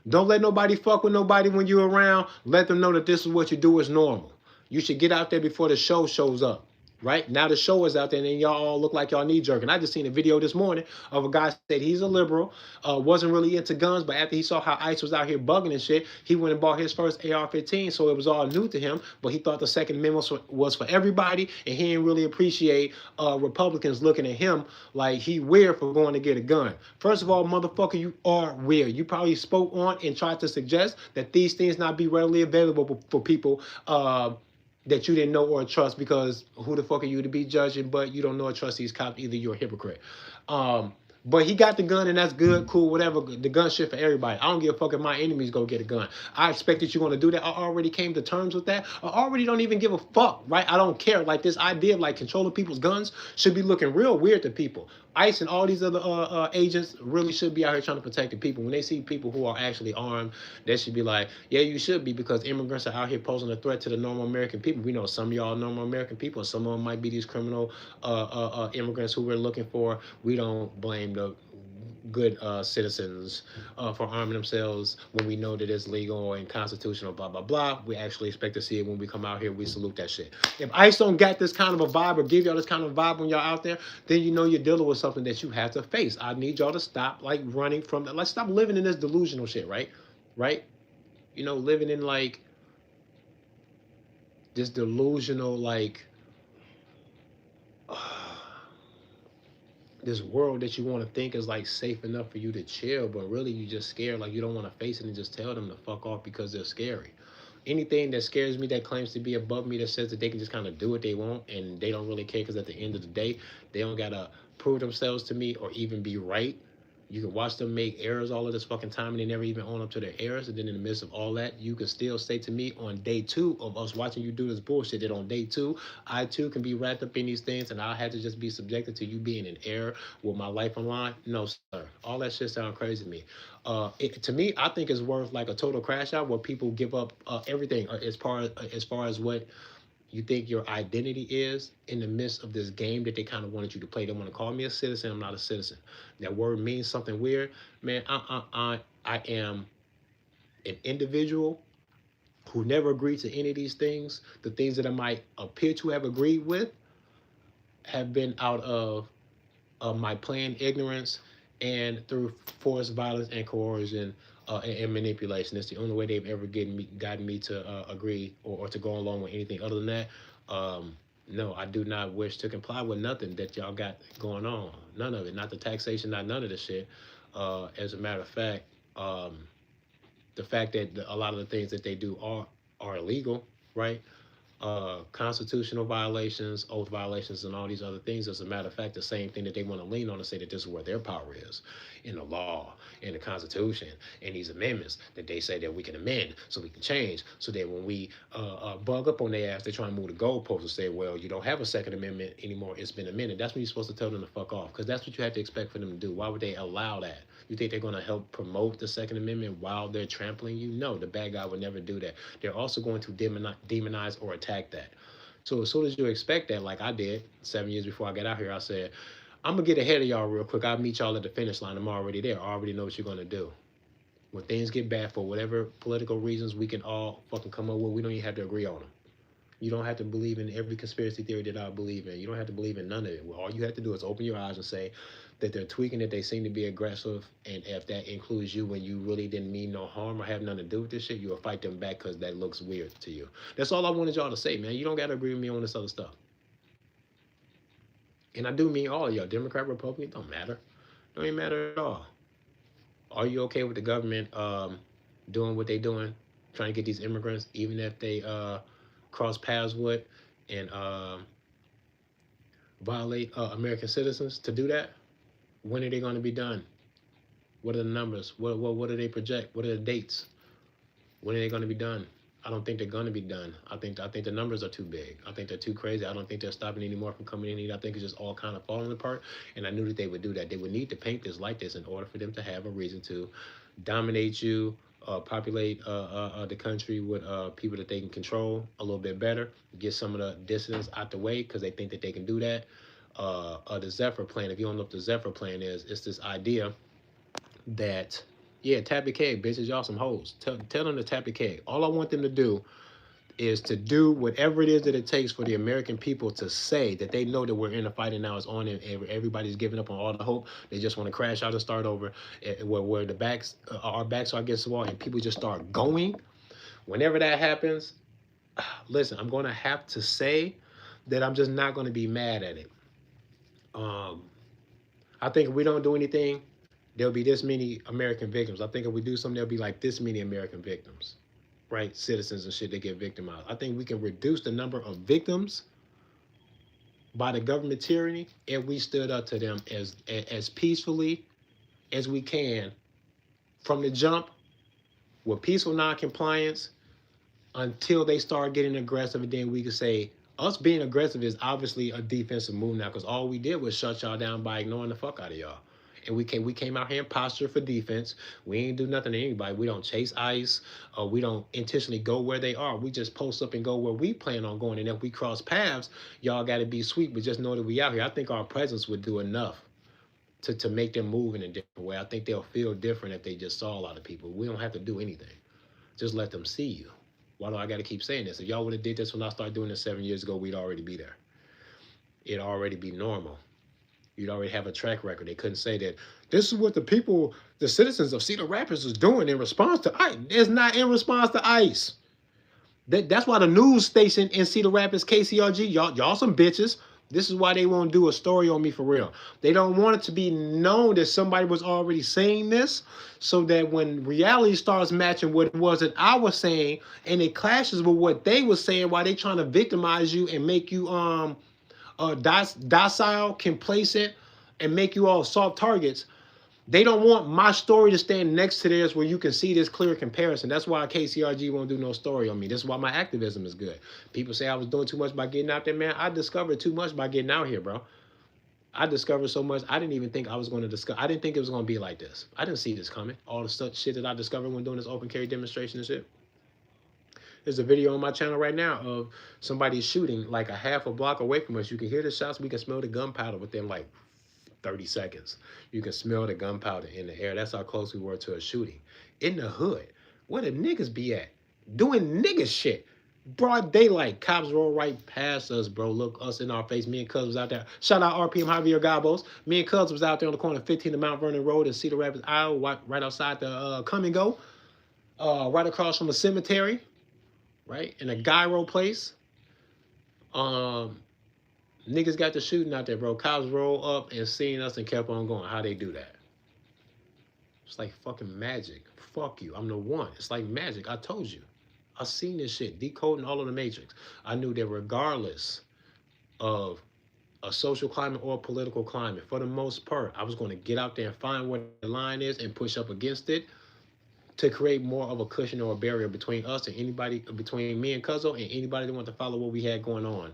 Don't let nobody fuck with nobody when you're around. Let them know that this is what you do is normal. You should get out there before the show shows up. Right now the show is out there, and then y'all all look like y'all knee jerking. I just seen a video this morning of a guy said he's a liberal, wasn't really into guns, but after he saw how ICE was out here bugging and shit, he went and bought his first AR-15. So it was all new to him, but he thought the Second Amendment was for everybody, and he didn't really appreciate Republicans looking at him like he weird for going to get a gun. First of all, motherfucker, you are weird. You probably spoke on and tried to suggest that these things not be readily available for people that you didn't know or trust, because who the fuck are you to be judging? But you don't know or trust these cops either. You're a hypocrite. But he got the gun and that's good, cool, whatever. The gun shit for everybody. I don't give a fuck if my enemies go get a gun. I expect that you're gonna do that. I already came to terms with that. I already don't even give a fuck, right? I don't care. Like this idea of like controlling people's guns should be looking real weird to people. ICE and all these other agents really should be out here trying to protect the people. When they see people who are actually armed, they should be like, yeah, you should be, because immigrants are out here posing a threat to the normal American people. We know some of y'all are normal American people, and some of them might be these criminal immigrants who we're looking for. We don't blame the good citizens for arming themselves when we know that it's legal and constitutional, blah, blah, blah. We actually expect to see it when we come out here. We salute that shit. If ICE don't get this kind of a vibe or give y'all this kind of vibe when y'all out there, then you know you're dealing with something that you have to face. I need y'all to stop like running from that. Like stop living in this delusional shit, right? Right? You know, living in like this delusional like this world that you want to think is like safe enough for you to chill, but really you just scared. Like you don't want to face it and just tell them to fuck off because they're scary. Anything that scares me, that claims to be above me, that says that they can just kind of do what they want and they don't really care, because at the end of the day they don't gotta prove themselves to me or even be right. You can watch them make errors all of this fucking time and they never even own up to their errors. And then in the midst of all that, you can still say to me on day 2 of us watching you do this bullshit that on day 2, I too can be wrapped up in these things and I had to just be subjected to you being in error with my life online. No, sir. All that shit sounds crazy to me. To me, I think it's worth like a total crash out where people give up everything as far as what you think your identity is in the midst of this game that they kind of wanted you to play. They want to call me a citizen. I'm not a citizen. That word means something weird. Man, I am an individual who never agreed to any of these things. The things that I might appear to have agreed with have been out of my planned ignorance and through forced violence and coercion and manipulation. It's the only way they've ever gotten me to agree or to go along with anything other than that. No, I do not wish to comply with nothing that y'all got going on. None of it. Not the taxation, not none of the shit. As a matter of fact, the fact that a lot of the things that they do are illegal, right? Constitutional violations, oath violations, and all these other things. As a matter of fact, the same thing that they want to lean on and say that this is where their power is in the law, in the Constitution, in these amendments that they say that we can amend so we can change. So that when we bug up on their ass, they try and move the goalposts and say, well, you don't have a Second Amendment anymore. It's been amended. That's when you're supposed to tell them to fuck off, because that's what you have to expect for them to do. Why would they allow that? You think they're going to help promote the Second Amendment while they're trampling you? No, the bad guy would never do that. They're also going to demonize or attack that. So as soon as you expect that, like I did 7 years before I got out here, I said, I'm going to get ahead of y'all real quick. I'll meet y'all at the finish line. I'm already there. I already know what you're going to do. When things get bad for whatever political reasons we can all fucking come up with, we don't even have to agree on them. You don't have to believe in every conspiracy theory that I believe in. You don't have to believe in none of it. Well, all you have to do is open your eyes and say that they're tweaking, that they seem to be aggressive, and if that includes you when you really didn't mean no harm or have nothing to do with this shit, you'll fight them back because that looks weird to you. That's all I wanted y'all to say, man. You don't got to agree with me on this other stuff. And I do mean all of y'all, Democrat, Republican, don't matter. Don't even matter at all. Are you okay with the government doing what they doing, trying to get these immigrants, even if they cross paths with and violate American citizens, to do that? When are they going to be done? What are the numbers? What do they project? What are the dates? When are they going to be done? I don't think they're going to be done. I think the numbers are too big. I think they're too crazy. I don't think they're stopping anymore from coming in. I think it's just all kind of falling apart. And I knew that they would do that. They would need to paint this like this in order for them to have a reason to dominate you, populate the country with people that they can control a little bit better, get some of the dissidents out the way because they think that they can do that. The Zephyr plan, if you don't know what the Zephyr plan is, it's this idea that, yeah, tap the keg, bitches, y'all some hoes. Tell them to tap the keg. All I want them to do is to do whatever it is that it takes for the American people to say that they know that we're in a fight and now it's on and everybody's giving up on all the hope. They just want to crash out and start over, where the backs, our backs are against the wall and people just start going. Whenever that happens, listen, I'm going to have to say that I'm just not going to be mad at it. I think if we don't do anything, there'll be this many American victims. I think if we do something, there'll be like this many American victims, right? Citizens and shit that get victimized. I think we can reduce the number of victims by the government tyranny, and we stood up to them as peacefully as we can from the jump with peaceful non-compliance until they start getting aggressive, and then we can say us being aggressive is obviously a defensive move now, because all we did was shut y'all down by ignoring the fuck out of y'all. And we came out here and postured for defense. We ain't do nothing to anybody. We don't chase ICE. We don't intentionally go where they are. We just post up and go where we plan on going. And if we cross paths, y'all got to be sweet, but just know that we out here. I think our presence would do enough to make them move in a different way. I think they'll feel different if they just saw a lot of people. We don't have to do anything. Just let them see you. Why do I got to keep saying this? If y'all would have did this when I started doing this 7 years ago, we'd already be there. It'd already be normal. You'd already have a track record. They couldn't say that this is what the people, the citizens of Cedar Rapids is doing in response to ICE. It's not in response to ICE. That's why the news station in Cedar Rapids, KCRG, y'all some bitches. This is why they won't do a story on me for real. They don't want it to be known that somebody was already saying this, so that when reality starts matching what it was that I was saying, and it clashes with what they were saying, while they trying to victimize you and make you docile, complacent, and make you all soft targets. They don't want my story to stand next to theirs where you can see this clear comparison. That's why KCRG won't do no story on me. This is why my activism is good. People say I was doing too much by getting out there, man. I discovered too much by getting out here, bro. I discovered so much. I didn't even think I was going to discover. I didn't think it was going to be like this. I didn't see this coming. All the stuff, shit that I discovered when doing this open carry demonstration and shit. There's a video on my channel right now of somebody shooting like a half a block away from us. You can hear the shots. We can smell the gunpowder within like 30 seconds. You can smell the gunpowder in the air. That's how close we were to a shooting. In the hood, where the niggas be at? Doing nigga shit. Broad daylight. Cops roll right past us, bro. Look us in our face. Me and Cuz was out there. Shout out RPM Javier Gabos. Me and Cuz was out there on the corner of 15 to Mount Vernon Road in Cedar Rapids, Iowa, right outside the Come and Go. Right across from a cemetery. Right? In a gyro place. Niggas got the shooting out there, bro. Cops roll up and seen us and kept on going. How they do that? It's like fucking magic. Fuck you. I'm the one. It's like magic. I told you. I seen this shit. Decoding all of the matrix. I knew that regardless of a social climate or a political climate, for the most part, I was going to get out there and find what the line is and push up against it to create more of a cushion or a barrier between us and anybody, between me and Cuzzo and anybody that wanted to follow what we had going on.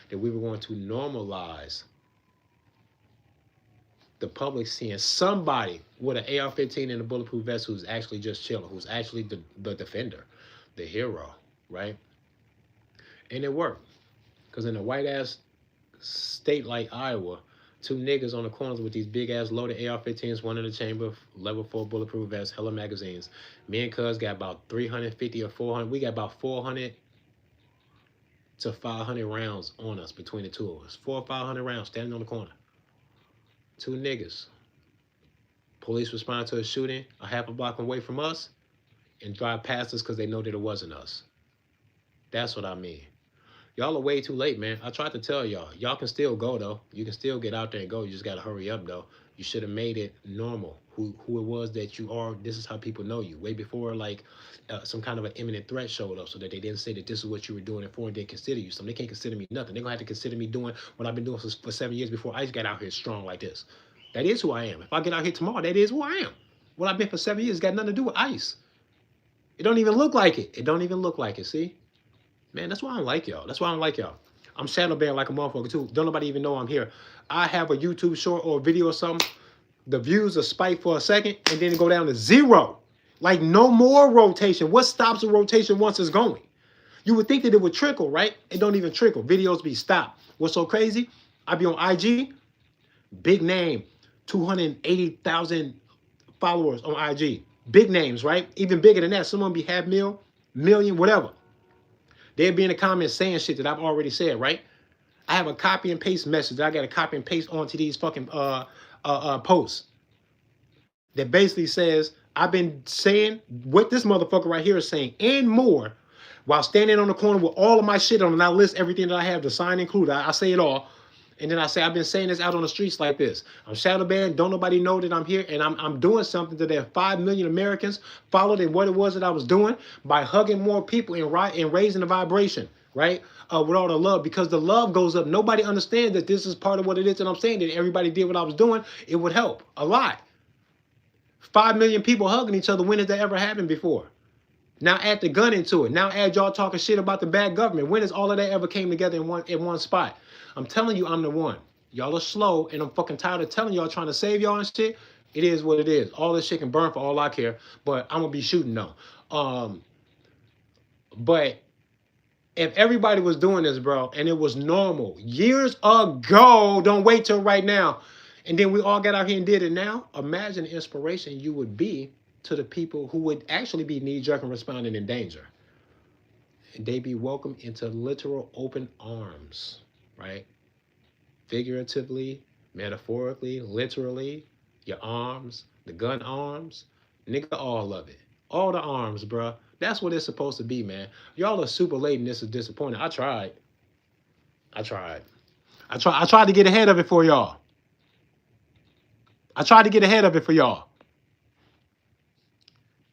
That we were going to normalize the public seeing somebody with an AR-15 and a bulletproof vest who's actually just chilling, who's actually the defender, the hero, right? And it worked. Because in a white-ass state like Iowa, two niggas on the corners with these big-ass loaded AR-15s, one in the chamber, level 4 bulletproof vests, hella magazines. Me and Cuz got about 350 or 400. We got about 400 to 500 rounds on us between the two of us. 400 or 500 rounds standing on the corner. Two niggas. Police respond to a shooting a half a block away from us and drive past us because they know that it wasn't us. That's what I mean. Y'all are way too late, man. I tried to tell y'all. Y'all can still go, though. You can still get out there and go. You just got to hurry up, though. You should have made it normal. Who it was that you are. This is how people know you. Way before, like, some kind of an imminent threat showed up so that they didn't say that this is what you were doing and for and they consider you something. They can't consider me nothing. They're going to have to consider me doing what I've been doing for 7 years before I just got out here strong like this. That is who I am. If I get out here tomorrow, that is who I am. What I've been for 7 years got nothing to do with ICE. It don't even look like it. It don't even look like it, see? Man, that's why I don't like y'all. That's why I don't like y'all. I'm shadow banned like a motherfucker, too. Don't nobody even know I'm here. I have a YouTube short or a video or something. The views will spike for a second, and then it go down to 0. Like, no more rotation. What stops a rotation once it's going? You would think that it would trickle, right? It don't even trickle. Videos be stopped. What's so crazy? I be on IG. Big name. 280,000 followers on IG. Big names, right? Even bigger than that. Someone be half million, whatever. They'd be in the comments saying shit that I've already said, right? I have a copy and paste message that I got to copy and paste onto these fucking posts that basically says I've been saying what this motherfucker right here is saying and more while standing on the corner with all of my shit on, and I list everything that I have, the sign included. I say it all. And then I say, I've been saying this out on the streets like this. I'm shadow banned. Don't nobody know that I'm here. And I'm doing something that there 5 million Americans followed in what it was that I was doing by hugging more people and raising the vibration. right? With all the love, because the love goes up. Nobody understands that this is part of what it is. And I'm saying that everybody did what I was doing. It would help a lot. 5 million people hugging each other. When has that ever happened before? Now add the gun into it. Now add y'all talking shit about the bad government. When has all of that ever came together in one spot? I'm telling you, I'm the one. Y'all are slow, and I'm fucking tired of telling y'all trying to save y'all and shit. It is what it is. All this shit can burn for all I care, but I'm gonna be shooting though. But if everybody was doing this, bro, and it was normal years ago, don't wait till right now, and then we all got out here and did it now, imagine the inspiration you would be to the people who would actually be knee-jerk and responding in danger. And they be welcomed into literal open arms, right? Figuratively, metaphorically, literally, your arms, the gun arms, nigga, all of it. All the arms, bro. That's what it's supposed to be, man. Y'all are super late and this is disappointing. I tried. I tried to get ahead of it for y'all. I tried to get ahead of it for y'all.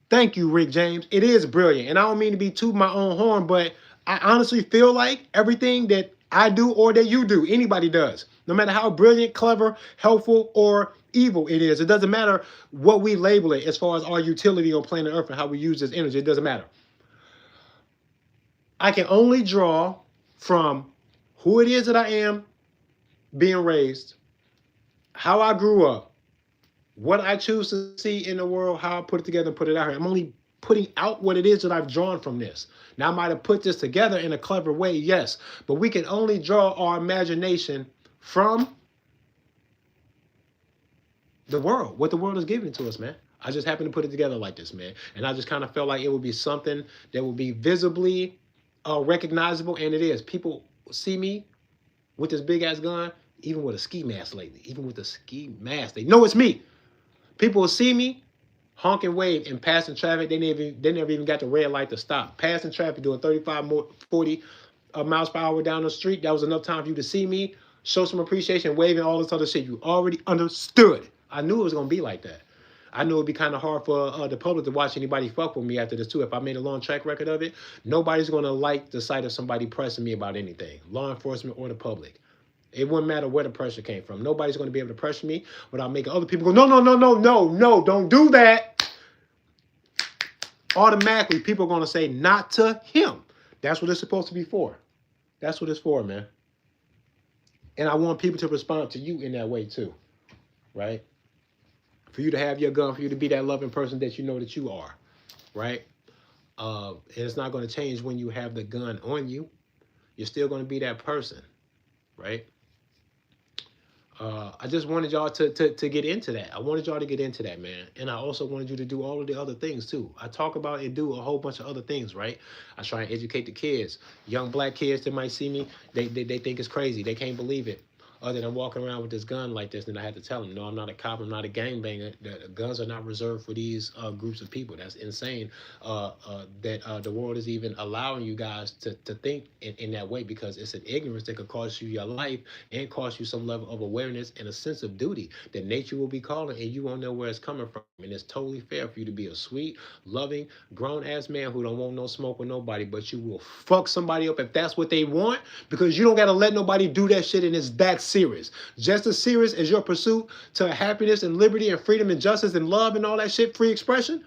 Thank you, Rick James. It is brilliant. And I don't mean to be tooting my own horn, but I honestly feel like everything that I do or that you do, anybody does, no matter how brilliant, clever, helpful, or evil it is, it doesn't matter what we label it as far as our utility on planet Earth and how we use this energy. It doesn't matter. I can only draw from who it is that I am being raised, how I grew up, what I choose to see in the world, how I put it together and put it out here. I'm only putting out what it is that I've drawn from this. Now, I might have put this together in a clever way, yes, but we can only draw our imagination from the world, what the world is giving to us, man. I just happened to put it together like this, man. And I just kind of felt like it would be something that would be visibly recognizable, and it is. People see me with this big ass gun, even with a ski mask lately, even with a ski mask, they know it's me. People will see me, honk and wave, and passing traffic. They never even got the red light to stop. Passing traffic, doing 35, 40 miles per hour down the street. That was enough time for you to see me, show some appreciation, waving all this other shit. You already understood. I knew it was gonna be like that. I knew it'd be kind of hard for the public to watch anybody fuck with me after this too. If I made a long track record of it, nobody's gonna like the sight of somebody pressing me about anything, law enforcement or the public. It wouldn't matter where the pressure came from. Nobody's going to be able to pressure me without making other people go, no, no, no, no, no, no, don't do that. Automatically, people are going to say, not to him. That's what it's supposed to be for. That's what it's for, man. And I want people to respond to you in that way too, right? For you to have your gun, for you to be that loving person that you know that you are, right? And it's not going to change when you have the gun on you. You're still going to be that person, right? I just wanted y'all to get into that. I wanted y'all to get into that, man. And I also wanted you to do all of the other things too. I talk about and do a whole bunch of other things, right? I try and educate the kids, young black kids that might see me. They think it's crazy. They can't believe it. Other than walking around with this gun like this, and I had to tell them, no, I'm not a cop. I'm not a gangbanger. The guns are not reserved for these groups of people. That's insane that the world is even allowing you guys to think in that way, because it's an ignorance that could cost you your life and cost you some level of awareness and a sense of duty that nature will be calling, and you won't know where it's coming from. And it's totally fair for you to be a sweet, loving, grown-ass man who don't want no smoke with nobody, but you will fuck somebody up if that's what they want, because you don't got to let nobody do that shit, and it's that serious. Just as serious as your pursuit to happiness and liberty and freedom and justice and love and all that shit, free expression.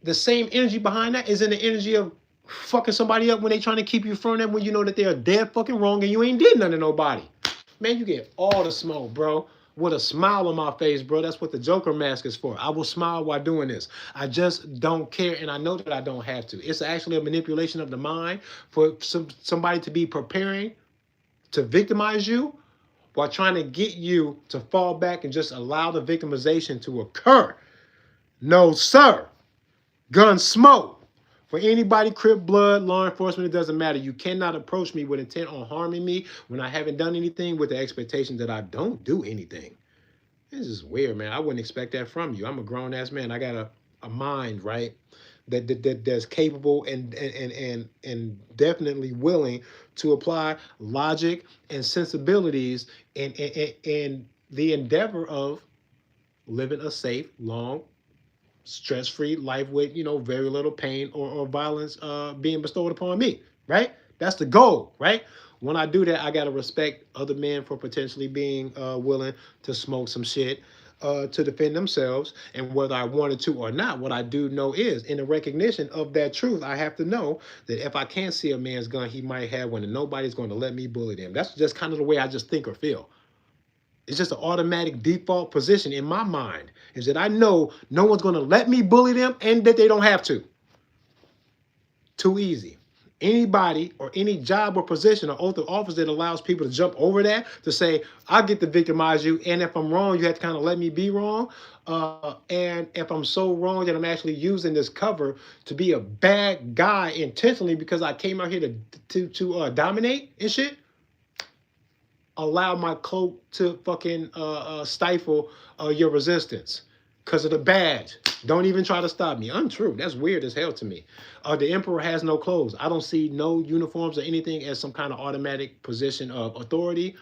The same energy behind that is in the energy of fucking somebody up when they trying to keep you from them, when you know that they are dead fucking wrong and you ain't did nothing to nobody. Man, you get all the smoke, bro. With a smile on my face, bro. That's what the Joker mask is for. I will smile while doing this. I just don't care, and I know that I don't have to. It's actually a manipulation of the mind for somebody to be preparing to victimize you while trying to get you to fall back and just allow the victimization to occur. No, sir. Gun smoke. For anybody, Crip, blood, law enforcement, it doesn't matter. You cannot approach me with intent on harming me when I haven't done anything, with the expectation that I don't do anything. This is weird, man. I wouldn't expect that from you. I'm a grown-ass man. I got a mind, right? That's capable and definitely willing to apply logic and sensibilities in the endeavor of living a safe, long, stress-free life with, very little pain or violence being bestowed upon me. right? That's the goal, right? When I do that, I gotta respect other men for potentially being willing to smoke some shit to defend themselves. And whether I wanted to or not, what I do know is, in the recognition of that truth, I have to know that if I can't see a man's gun, he might have one, and nobody's going to let me bully them. That's just kind of the way I just think or feel. It's just an automatic default position in my mind is that I know no one's going to let me bully them and that they don't have to. Too easy. Anybody or any job or position or oath of office that allows people to jump over that to say, I get to victimize you, and if I'm wrong, you have to kind of let me be wrong. And if I'm so wrong that I'm actually using this cover to be a bad guy intentionally because I came out here to dominate and shit, allow my cloak to fucking stifle your resistance because of the badge. Don't even try to stop me. Untrue. That's weird as hell to me. The emperor has no clothes. I don't see no uniforms or anything as some kind of automatic position of authority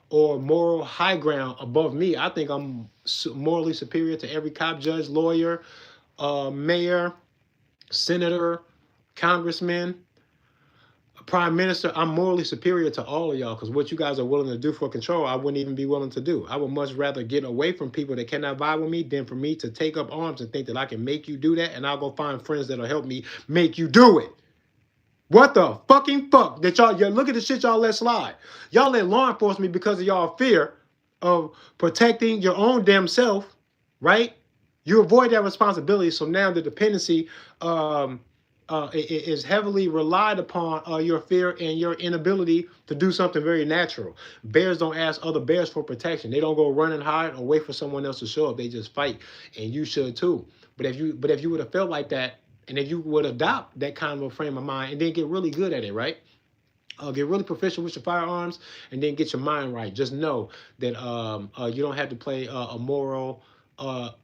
or moral high ground above me. I think I'm morally superior to every cop, judge, lawyer, mayor, senator, congressman, prime minister. I'm morally superior to all of y'all because what you guys are willing to do for control, I wouldn't even be willing to do. I would much rather get away from people that cannot vibe with me than for me to take up arms and think that I can make you do that, and I'll go find friends that'll help me make you do it. What the fucking fuck that y'all look at the shit y'all let slide. Y'all let law enforcement because of y'all fear of protecting your own damn self, right? You avoid that responsibility, so now the dependency is heavily relied upon your fear and your inability to do something very natural. Bears don't ask other bears for protection. They don't go run and hide or wait for someone else to show up. They just fight, and you should too. But if you would have felt like that, and if you would adopt that kind of a frame of mind, and then get really good at it, right? Get really proficient with your firearms, and then get your mind right. Just know that you don't have to play a moral,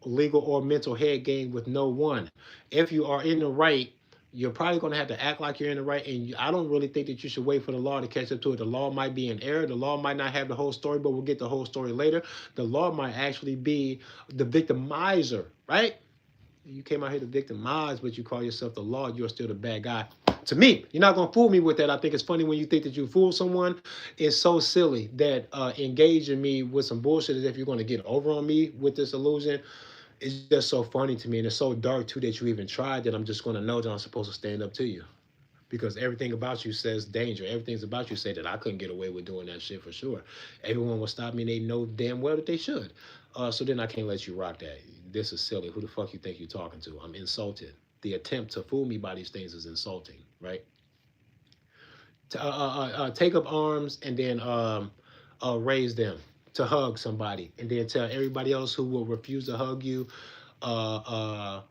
legal, or mental head game with no one. If you are in the right, you're probably going to have to act like you're in the right. And I don't really think that you should wait for the law to catch up to it. The law might be in error. The law might not have the whole story, but we'll get the whole story later. The law might actually be the victimizer, right? You came out here to victimize, but you call yourself the law. You're still the bad guy. To me, you're not gonna fool me with that. I think it's funny when you think that you fool someone. It's so silly that engaging me with some bullshit as if you're gonna get over on me with this illusion. It's just so funny to me, and it's so dark too that you even tried. That I'm just gonna know that I'm supposed to stand up to you because everything about you says danger. Everything's about you say that I couldn't get away with doing that shit for sure. Everyone will stop me, and they know damn well that they should. So then I can't let you rock that. This is silly. Who the fuck you think you're talking to? I'm insulted. The attempt to fool me by these things is insulting, right? To take up arms and then raise them to hug somebody, and then tell everybody else who will refuse to hug you, uh,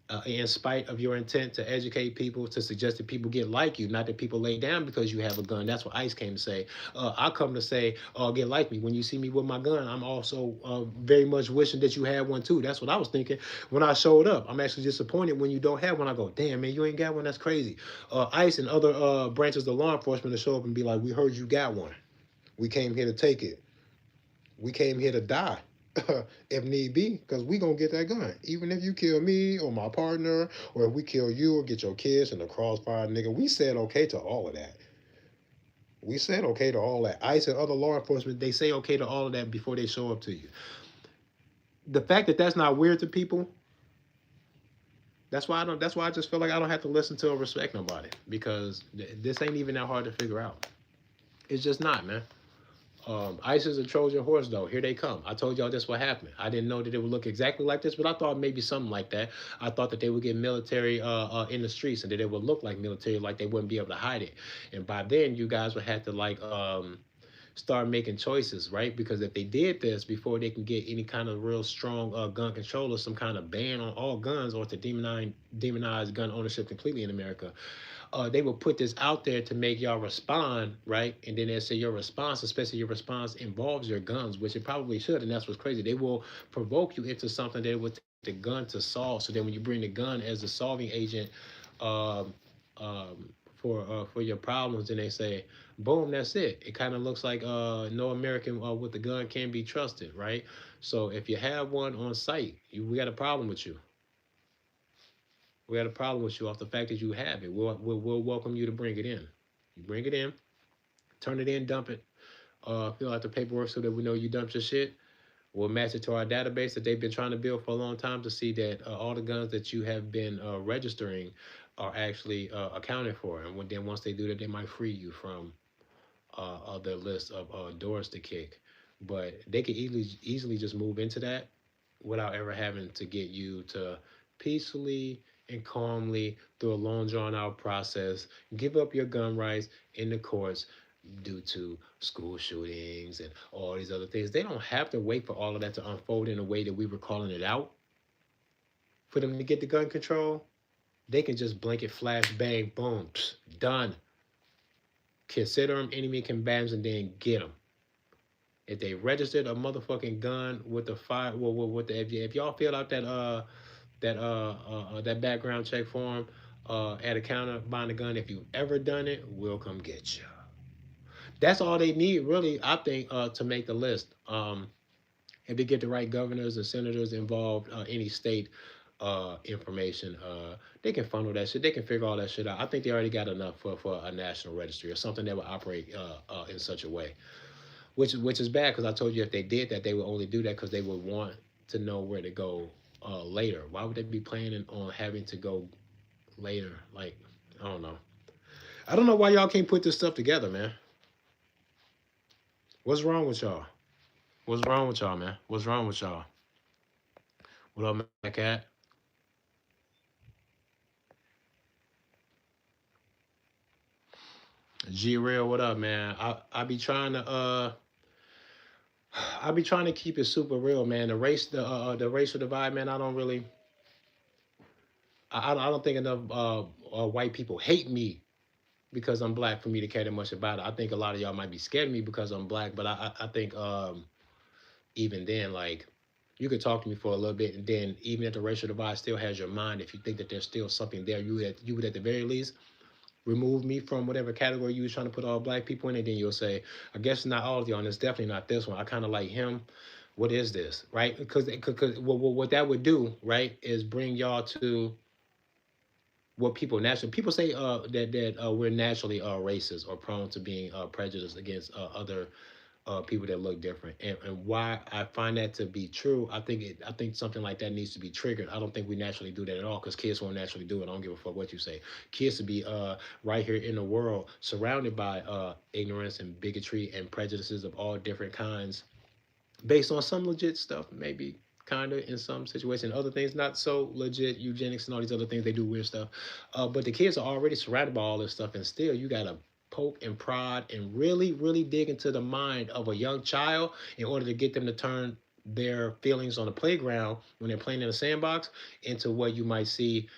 uh, in spite of your intent to educate people, to suggest that people get like you, not that people lay down because you have a gun. That's what ICE came to say. I come to say, get like me. When you see me with my gun, I'm also very much wishing that you had one too. That's what I was thinking when I showed up. I'm actually disappointed when you don't have one. I go, damn, man, you ain't got one. That's crazy. ICE and other branches of law enforcement to show up and be like, we heard you got one. We came here to take it. We came here to die. If need be, because we gonna get that gun. Even if you kill me or my partner, or if we kill you or get your kids in the crossfire, nigga, we said okay to all of that. We said okay to all that. ICE and other law enforcement, they say okay to all of that before they show up to you. The fact that that's not weird to people, that's why I don't. That's why I just feel like I don't have to listen to or respect nobody because this ain't even that hard to figure out. It's just not, man. ICE is a Trojan horse, though. Here they come. I told y'all this what happened. I didn't know that it would look exactly like this, but I thought maybe something like that. I thought that they would get military in the streets and that it would look like military, like they wouldn't be able to hide it. And by then, you guys would have to like start making choices, right? Because if they did this before they can get any kind of real strong gun control or some kind of ban on all guns or to demonize gun ownership completely in America, they will put this out there to make y'all respond, right? And then they say your response, especially your response, involves your guns, which it probably should. And that's what's crazy. They will provoke you into something that would take the gun to solve. So then when you bring the gun as a solving agent um, for your problems, then they say, boom, that's it. It kind of looks like no American with the gun can be trusted, right? So if you have one on site, we got a problem with you. We got a problem with you off the fact that you have it. We'll welcome you to bring it in. You bring it in, turn it in, dump it, fill out the paperwork so that we know you dumped your shit. We'll match it to our database that they've been trying to build for a long time to see that all the guns that you have been registering are actually accounted for. And then once they do that, they might free you from their list of doors to kick. But they could easily just move into that without ever having to get you to peacefully and calmly through a long drawn out process give up your gun rights in the courts due to school shootings and all these other things. They don't have to wait for all of that to unfold in a way that we were calling it out for them to get the gun control. They can just blanket flash bang boom done. Consider them enemy combatants and then get them. If they registered a motherfucking gun with the fire, well, with the if y'all filled out that background check form at a counter buying a gun, if you've ever done it, we'll come get you. That's all they need, really. I think to make the list. If they get the right governors and senators involved, any state information, they can funnel that shit. They can figure all that shit out. I think they already got enough for a national registry or something that would operate in such a way. Which is bad because I told you if they did that, they would only do that because they would want to know where to go later. Why would they be planning on having to go later? Like, I don't know. I don't know why y'all can't put this stuff together, man. What's wrong with y'all? What's wrong with y'all, man? What's wrong with y'all? What up, my cat? G Real, what up, man? I be trying to I be trying to keep it super real, man. The racial divide, man. I don't really I don't think enough white people hate me because I'm black for me to care that much about it. I think a lot of y'all might be scared of me because I'm black, but I think even then, like, you could talk to me for a little bit, and then even if the racial divide still has your mind, if you think that there's still something there, you would at the very least remove me from whatever category you was trying to put all black people in, and then you'll say, I guess not all of y'all, and it's definitely not this one. I kind of like him. What is this, right? Because what that would do, right, is bring y'all to what people say that we're naturally racist or prone to being prejudiced against other people that look different, and why I find that to be true. I think something like that needs to be triggered. I don't think we naturally do that at all because kids won't naturally do it. I don't give a fuck what you say. Kids to be right here in the world surrounded by ignorance and bigotry and prejudices of all different kinds based on some legit stuff, maybe kind of in some situations. Other things not so legit, eugenics and all these other things. They do weird stuff, but the kids are already surrounded by all this stuff, and still you gotta poke and prod and really dig into the mind of a young child in order to get them to turn their feelings on the playground when they're playing in a sandbox into what you might see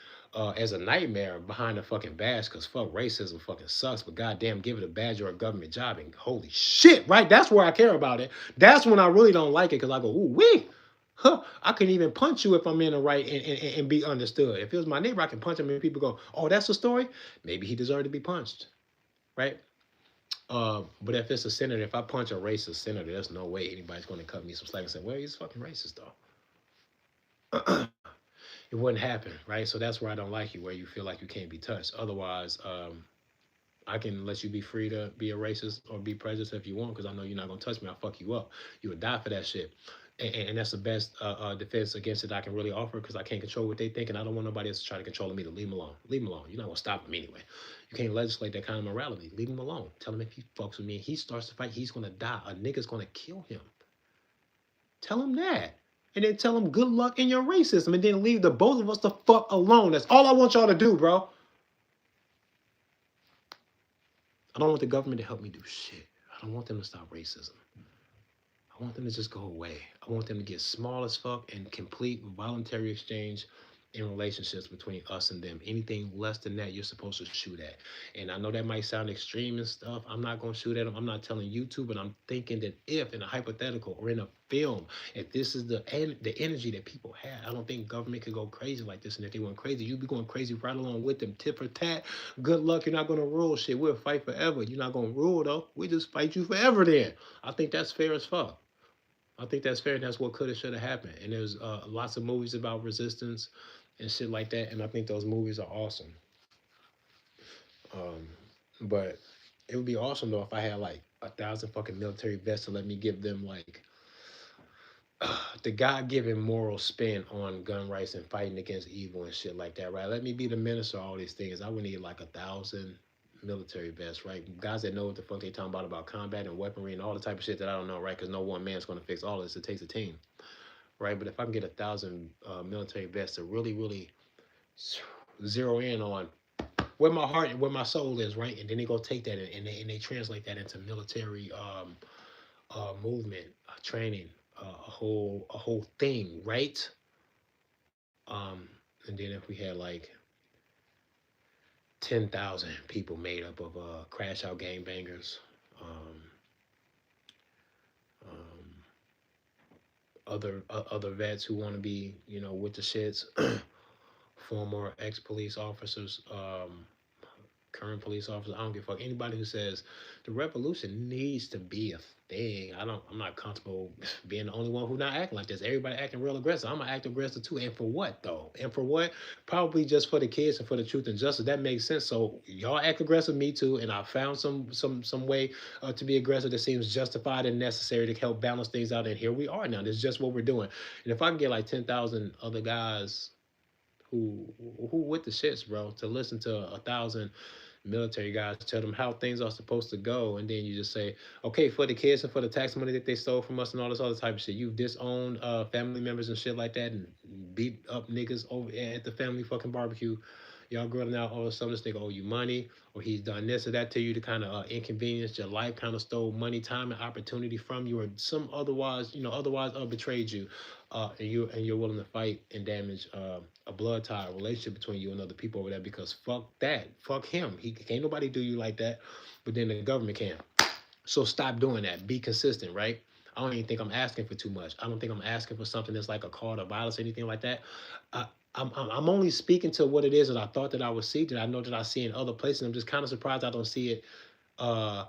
as a nightmare behind the fucking badge, because fuck racism fucking sucks, but goddamn, give it a badge or a government job and holy shit, right? That's where I care about it. That's when I really don't like it because I go, ooh, wee. Huh, I can even punch you if I'm in the right and be understood. If it was my neighbor, I can punch him and people go, oh, that's the story? Maybe he deserved to be punched, right? But if it's a senator, if I punch a racist senator, there's no way anybody's going to cut me some slack and say, well, he's fucking racist, though. It wouldn't happen, right? So that's where I don't like you, where you feel like you can't be touched. Otherwise, I can let you be free to be a racist or be prejudiced if you want, because I know you're not gonna touch me. I'll fuck you up. You would die for that shit. And that's the best defense against it I can really offer, because I can't control what they think, and I don't want nobody else to try to control me. To leave them alone. Leave them alone. You're not gonna stop them anyway. You can't legislate that kind of morality. Leave him alone. Tell him if he fucks with me and he starts to fight, he's gonna die. A nigga's gonna kill him. Tell him that. And then tell him good luck in your racism, and then leave the both of us the fuck alone. That's all I want y'all to do, bro. I don't want the government to help me do shit. I don't want them to stop racism. I want them to just go away. I want them to get small as fuck and complete voluntary exchange in relationships between us and them. Anything less than that, you're supposed to shoot at. And I know that might sound extreme and stuff. I'm not going to shoot at them. I'm not telling you to, but I'm thinking that if in a hypothetical or in a film, if this is the energy that people have, I don't think government could go crazy like this. And if they went crazy, you'd be going crazy right along with them. Tit for tat. Good luck. You're not going to rule shit. We'll fight forever. You're not going to rule, though. We just fight you forever then. I think that's fair as fuck. I think that's fair, and that's what could have, should have happened. And there's lots of movies about resistance and shit like that, and I think those movies are awesome. Um, but It would be awesome though if I had like 1,000 fucking military vets to let me give them like the God-given moral spin on gun rights and fighting against evil and shit like that, right? Let me be the minister of all these things. I would need like 1,000 military vets, right? Guys that know what the fuck they talking about combat and weaponry and all the type of shit that I don't know, right? Because no one man's gonna fix all this. It takes a team, right? But if I can get 1,000 military vets to really, really zero in on where my heart and where my soul is, right? And then they go take that and they translate that into military movement, training, a whole thing, right? And then if we had like 10,000 people made up of crash out gangbangers, um, um, other vets who want to be, with the shits, former ex police officers, current police officers. I don't give a fuck. Anybody who says the revolution needs to be a thing. I'm not comfortable being the only one who not acting like this. Everybody acting real aggressive. I'm gonna act aggressive too. And for what though? And for what? Probably just for the kids and for the truth and justice. That makes sense. So y'all act aggressive, me too. And I found some way to be aggressive that seems justified and necessary to help balance things out. And here we are now. This is just what we're doing. And if I can get like 10,000 other guys who with the shits, bro, to listen to 1,000 military guys tell them how things are supposed to go, and then you just say, okay, for the kids and for the tax money that they stole from us and all this other type of shit, you've disowned family members and shit like that, and beat up niggas over at the family fucking barbecue. Y'all growing out all of a sudden this nigga owe you money, or he's done this or that to you to kind of inconvenience your life, kind of stole money, time, and opportunity from you, or some otherwise betrayed you, and you're willing to fight and damage a blood tie, a relationship between you and other people over there, because fuck that, fuck him. He can't nobody do you like that, but then the government can. So stop doing that. Be consistent, right? I don't even think I'm asking for too much. I don't think I'm asking for something that's like a call to violence or anything like that. I, I'm only speaking to what it is that I thought that I would see, that I know that I see in other places. I'm just kind of surprised I don't see it uh,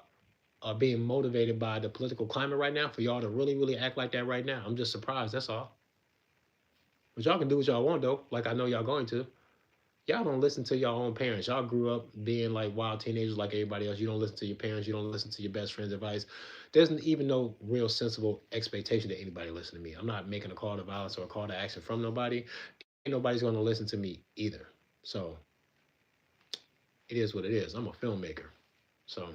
being motivated by the political climate right now for y'all to really, really act like that right now. I'm just surprised. That's all. But y'all can do what y'all want, though. Like I know y'all going to. Y'all don't listen to your own parents. Y'all grew up being like wild teenagers like everybody else. You don't listen to your parents. You don't listen to your best friend's advice. There's even no real sensible expectation that anybody listen to me. I'm not making a call to violence or a call to action from nobody. Ain't nobody's going to listen to me either. So it is what it is. I'm a filmmaker. So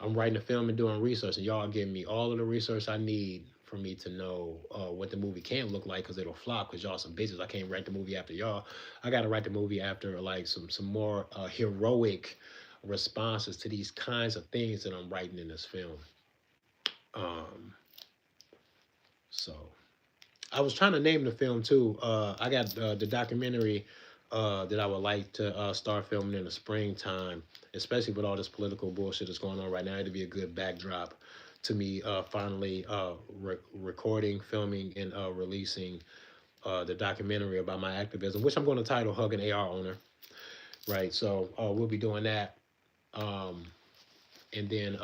I'm writing a film and doing research, and y'all giving me all of the research I need for me to know what the movie can look like, because it'll flop, because y'all some bitches. I can't write the movie after y'all. I got to write the movie after like some more heroic responses to these kinds of things that I'm writing in this film. Um, so I was trying to name the film too. I got the documentary that I would like to start filming in the springtime, especially with all this political bullshit that's going on right now. It'd be a good backdrop to me finally recording, filming, and releasing the documentary about my activism, which I'm going to title "Hug an AR Owner." Right, so we'll be doing that, um, and then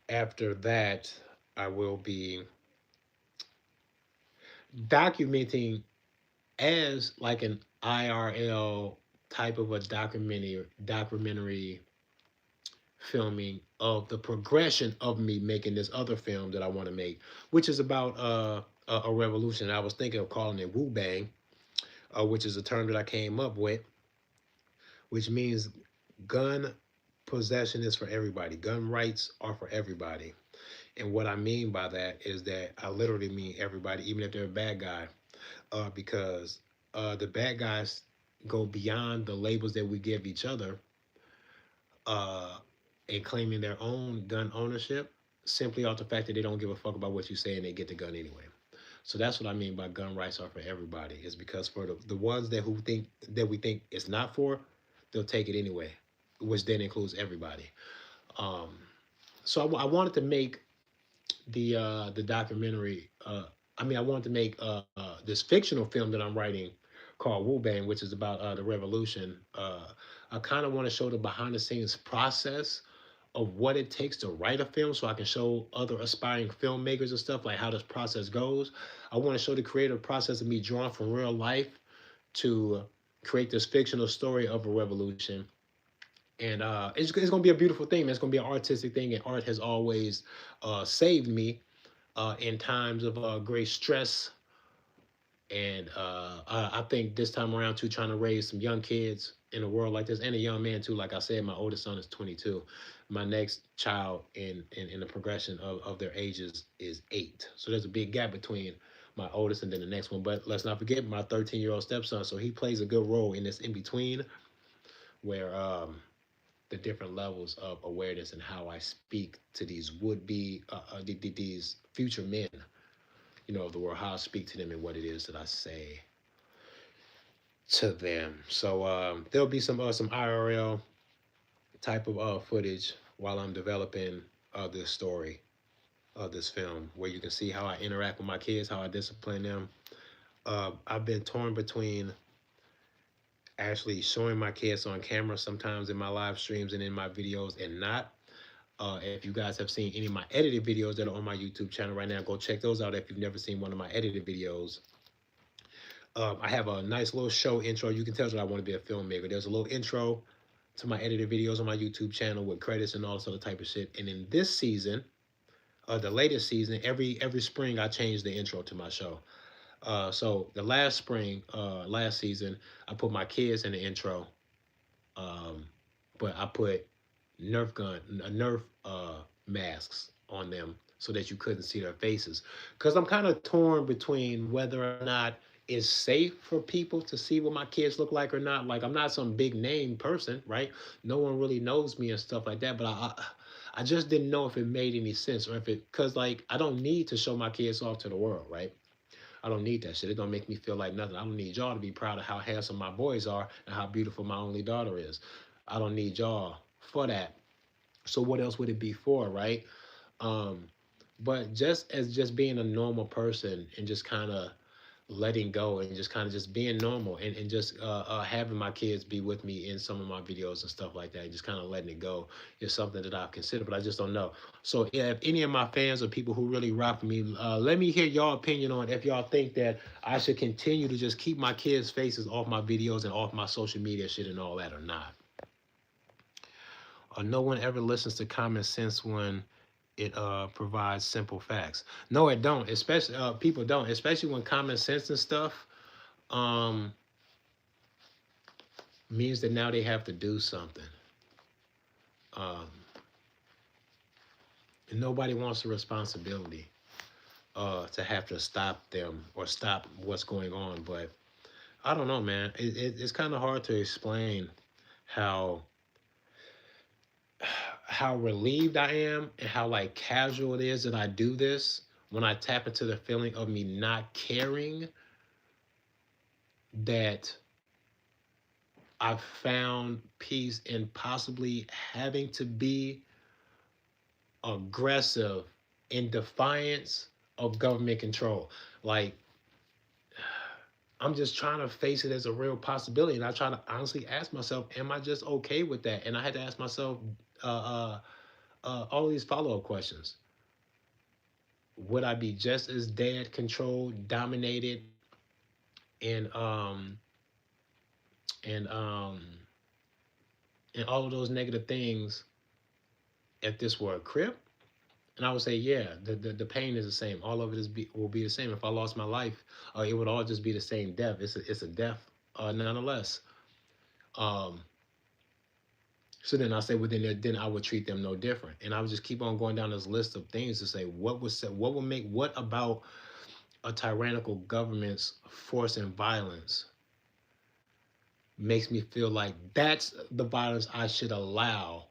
after that, I will be documenting as like an IRL type of a documentary filming of the progression of me making this other film that I want to make, which is about a revolution. I was thinking of calling it Wu Bang, which is a term that I came up with, which means gun possession is for everybody. Gun rights are for everybody. And what I mean by that is that I literally mean everybody, even if they're a bad guy, because the bad guys go beyond the labels that we give each other uh, and claiming their own gun ownership simply off the fact that they don't give a fuck about what you say and they get the gun anyway. So that's what I mean by gun rights are for everybody. Is because for the ones that we think it's not for, they'll take it anyway, which then includes everybody. Um, so I wanted to make the documentary. I wanted to make this fictional film that I'm writing called Wu Bang, which is about the revolution. I kind of want to show the behind the scenes process of what it takes to write a film, so I can show other aspiring filmmakers and stuff like how this process goes. I want to show the creative process of me drawing from real life to create this fictional story of a revolution, And it's gonna be a beautiful thing, man. It's gonna be an artistic thing, and art has always saved me in times of great stress. And I think this time around too, trying to raise some young kids in a world like this, and a young man too. Like I said, my oldest son is 22. My next child in the progression of their ages is 8. So there's a big gap between my oldest and then the next one. But let's not forget my 13-year-old stepson. So he plays a good role in this in between, where the different levels of awareness and how I speak to these would be these future men, of the world, how I speak to them and what it is that I say to them. So there'll be some IRL type of footage while I'm developing this story of this film, where you can see how I interact with my kids, how I discipline them. I've been torn between actually showing my kids on camera sometimes in my live streams and in my videos, and not. If you guys have seen any of my edited videos that are on my YouTube channel right now, go check those out if you've never seen one of my edited videos. I have a nice little show intro. You can tell that I want to be a filmmaker. There's a little intro to my edited videos on my YouTube channel with credits and all this other type of shit. And in this season, the latest season, every spring I change the intro to my show. So the last spring, last season, I put my kids in the intro, but I put Nerf masks on them so that you couldn't see their faces. Because I'm kind of torn between whether or not it's safe for people to see what my kids look like or not. Like, I'm not some big name person, right? No one really knows me and stuff like that. But I just didn't know if it made any sense, or if it, because like I don't need to show my kids off to the world, right? I don't need that shit. It don't make me feel like nothing. I don't need y'all to be proud of how handsome my boys are and how beautiful my only daughter is. I don't need y'all for that. So what else would it be for, right? Um, but just being a normal person and just kind of letting go and just kind of just being normal, and just having my kids be with me in some of my videos and stuff like that, and just kind of letting it go is something that I've considered, but I just don't know. So yeah, if any of my fans or people who really rock for me, let me hear your opinion on if y'all think that I should continue to just keep my kids' faces off my videos and off my social media shit and all that, or not. No one ever listens to common sense when it provides simple facts. No, it don't. Especially people don't. Especially when common sense and stuff um, means that now they have to do something. Um, and nobody wants the responsibility to have to stop them or stop what's going on. But I don't know, man. It's kind of hard to explain how relieved I am and how like casual it is that I do this when I tap into the feeling of me not caring that I've found peace in possibly having to be aggressive in defiance of government control. Like, I'm just trying to face it as a real possibility. And I try to honestly ask myself, am I just okay with that? And I had to ask myself all these follow-up questions. Would I be just as dad controlled, dominated, and and um and all of those negative things if this were a crip? And I would say, yeah, the pain is the same. All of it will be the same. If I lost my life, it would all just be the same death. It's a death, nonetheless. Um, so then I say, well, then I would treat them no different. And I would just keep on going down this list of things to say, what about a tyrannical government's force and violence makes me feel like that's the violence I should allow,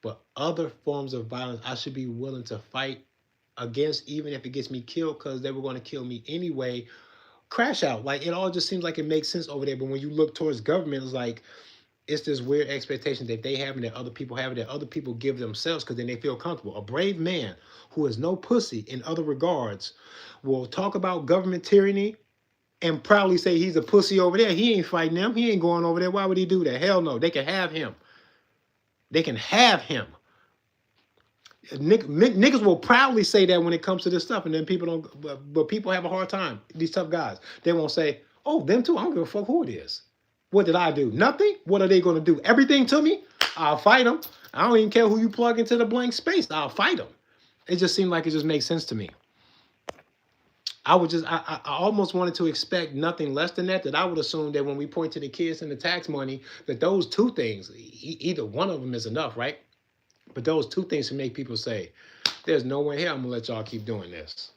but other forms of violence I should be willing to fight against, even if it gets me killed, because they were going to kill me anyway. Crash out. Like, it all just seems like it makes sense over there. But when you look towards government, it's like, it's this weird expectation that they have and that other people have, and that other people give themselves because then they feel comfortable. A brave man who is no pussy in other regards will talk about government tyranny and proudly say he's a pussy over there. He ain't fighting them. He ain't going over there. Why would he do that? Hell no. They can have him. They can have him. Niggas will proudly say that when it comes to this stuff, and then people don't. But people have a hard time. These tough guys, they won't say, "Oh, them too." I don't give a fuck who it is. What did I do? Nothing. What are they going to do? Everything to me? I'll fight them. I don't even care who you plug into the blank space. I'll fight them. It just seemed like it just makes sense to me. I almost wanted to expect nothing less than that. That I would assume that when we point to the kids and the tax money, that those two things, either one of them is enough, right? But those two things can make people say, "There's no way here I'm gonna let y'all keep doing this."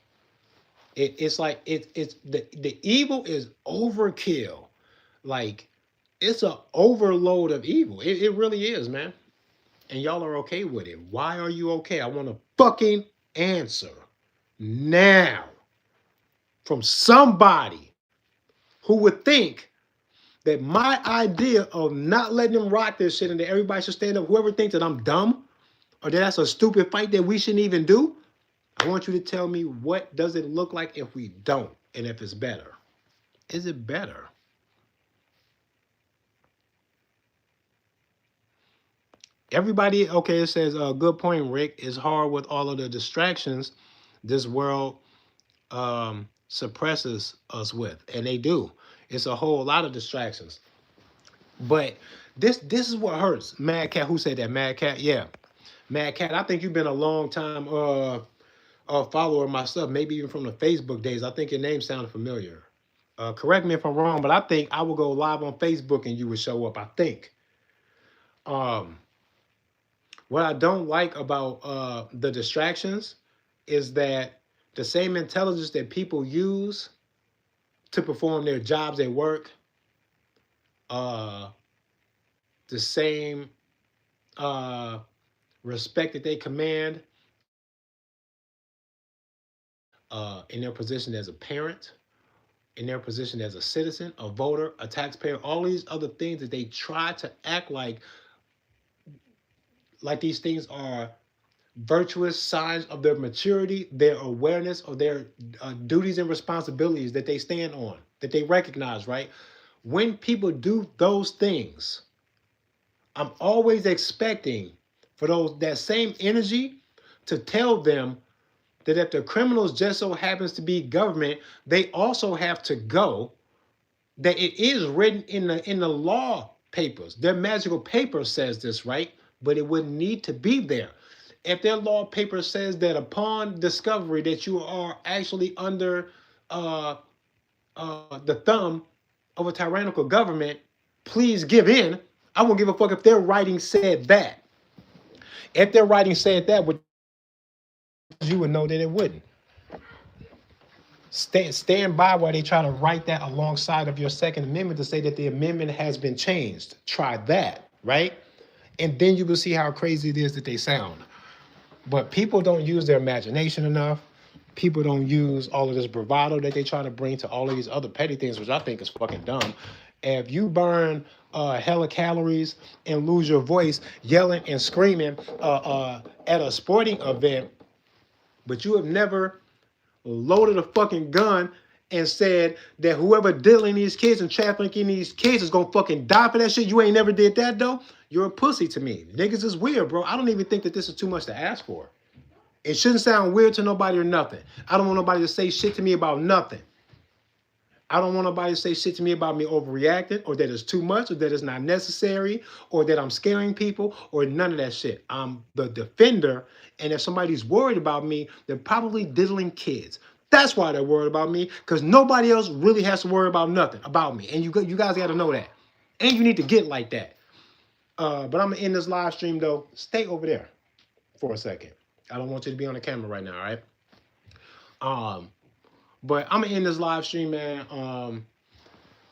It's like it's the evil is overkill. Like it's a overload of evil. It really is, man. And y'all are okay with it. Why are you okay? I want a fucking answer now from somebody who would think that my idea of not letting them rock this shit and that everybody should stand up, whoever thinks that I'm dumb or that that's a stupid fight that we shouldn't even do, I want you to tell me, what does it look like if we don't, and if it's better. Is it better? Everybody, okay, it says, good point, Rick. It's hard with all of the distractions this world suppresses us with, and they do. It's a whole lot of distractions. But this is what hurts. Mad Cat, who said that? Mad Cat, yeah. Mad Cat, I think you've been a long time follower of my stuff, maybe even from the Facebook days. I think your name sounded familiar. Correct me if I'm wrong, but I think I would go live on Facebook and you would show up. I think. Um, what I don't like about the distractions is that the same intelligence that people use to perform their jobs at work, uh, the same respect that they command in their position as a parent, in their position as a citizen, a voter, a taxpayer, all these other things that they try to act like these things are virtuous signs of their maturity, their awareness, or their duties and responsibilities that they stand on, that they recognize, right? When people do those things, I'm always expecting for those that same energy to tell them that if the criminals just so happens to be government, they also have to go. That it is written in the law papers. Their magical paper says this, right? But it wouldn't need to be there. If their law paper says that upon discovery that you are actually under the thumb of a tyrannical government, please give in. I won't give a fuck if their writing said that. If their writing said that, you would know that it wouldn't. Stand by while they try to write that alongside of your Second Amendment to say that the amendment has been changed. Try that, right? And then you will see how crazy it is that they sound. But people don't use their imagination enough. People don't use all of this bravado that they try to bring to all of these other petty things, which I think is fucking dumb. If you burn hella calories and lose your voice yelling and screaming at a sporting event, but you have never loaded a fucking gun and said that whoever dealing these kids and trafficking these kids is gonna fucking die for that shit. You ain't never did that though. You're a pussy to me. Niggas is weird, bro. I don't even think that this is too much to ask for. It shouldn't sound weird to nobody or nothing. I don't want nobody to say shit to me about nothing. I don't want nobody to say shit to me about me overreacting or that it's too much or that it's not necessary or that I'm scaring people or none of that shit. I'm the defender. And if somebody's worried about me, they're probably diddling kids. That's why they're worried about me, because nobody else really has to worry about nothing about me. And you guys got to know that. And you need to get like that. But I'm going to end this live stream, though. Stay over there for a second. I don't want you to be on the camera right now, all right? But I'm gonna end this live stream, man.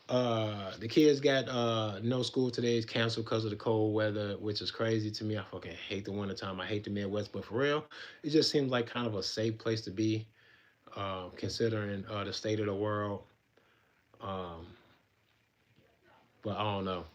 The kids got no school today. It's canceled because of the cold weather, which is crazy to me. I fucking hate the wintertime. I hate the Midwest, but for real, it just seems like kind of a safe place to be, considering the state of the world. Um, but I don't know.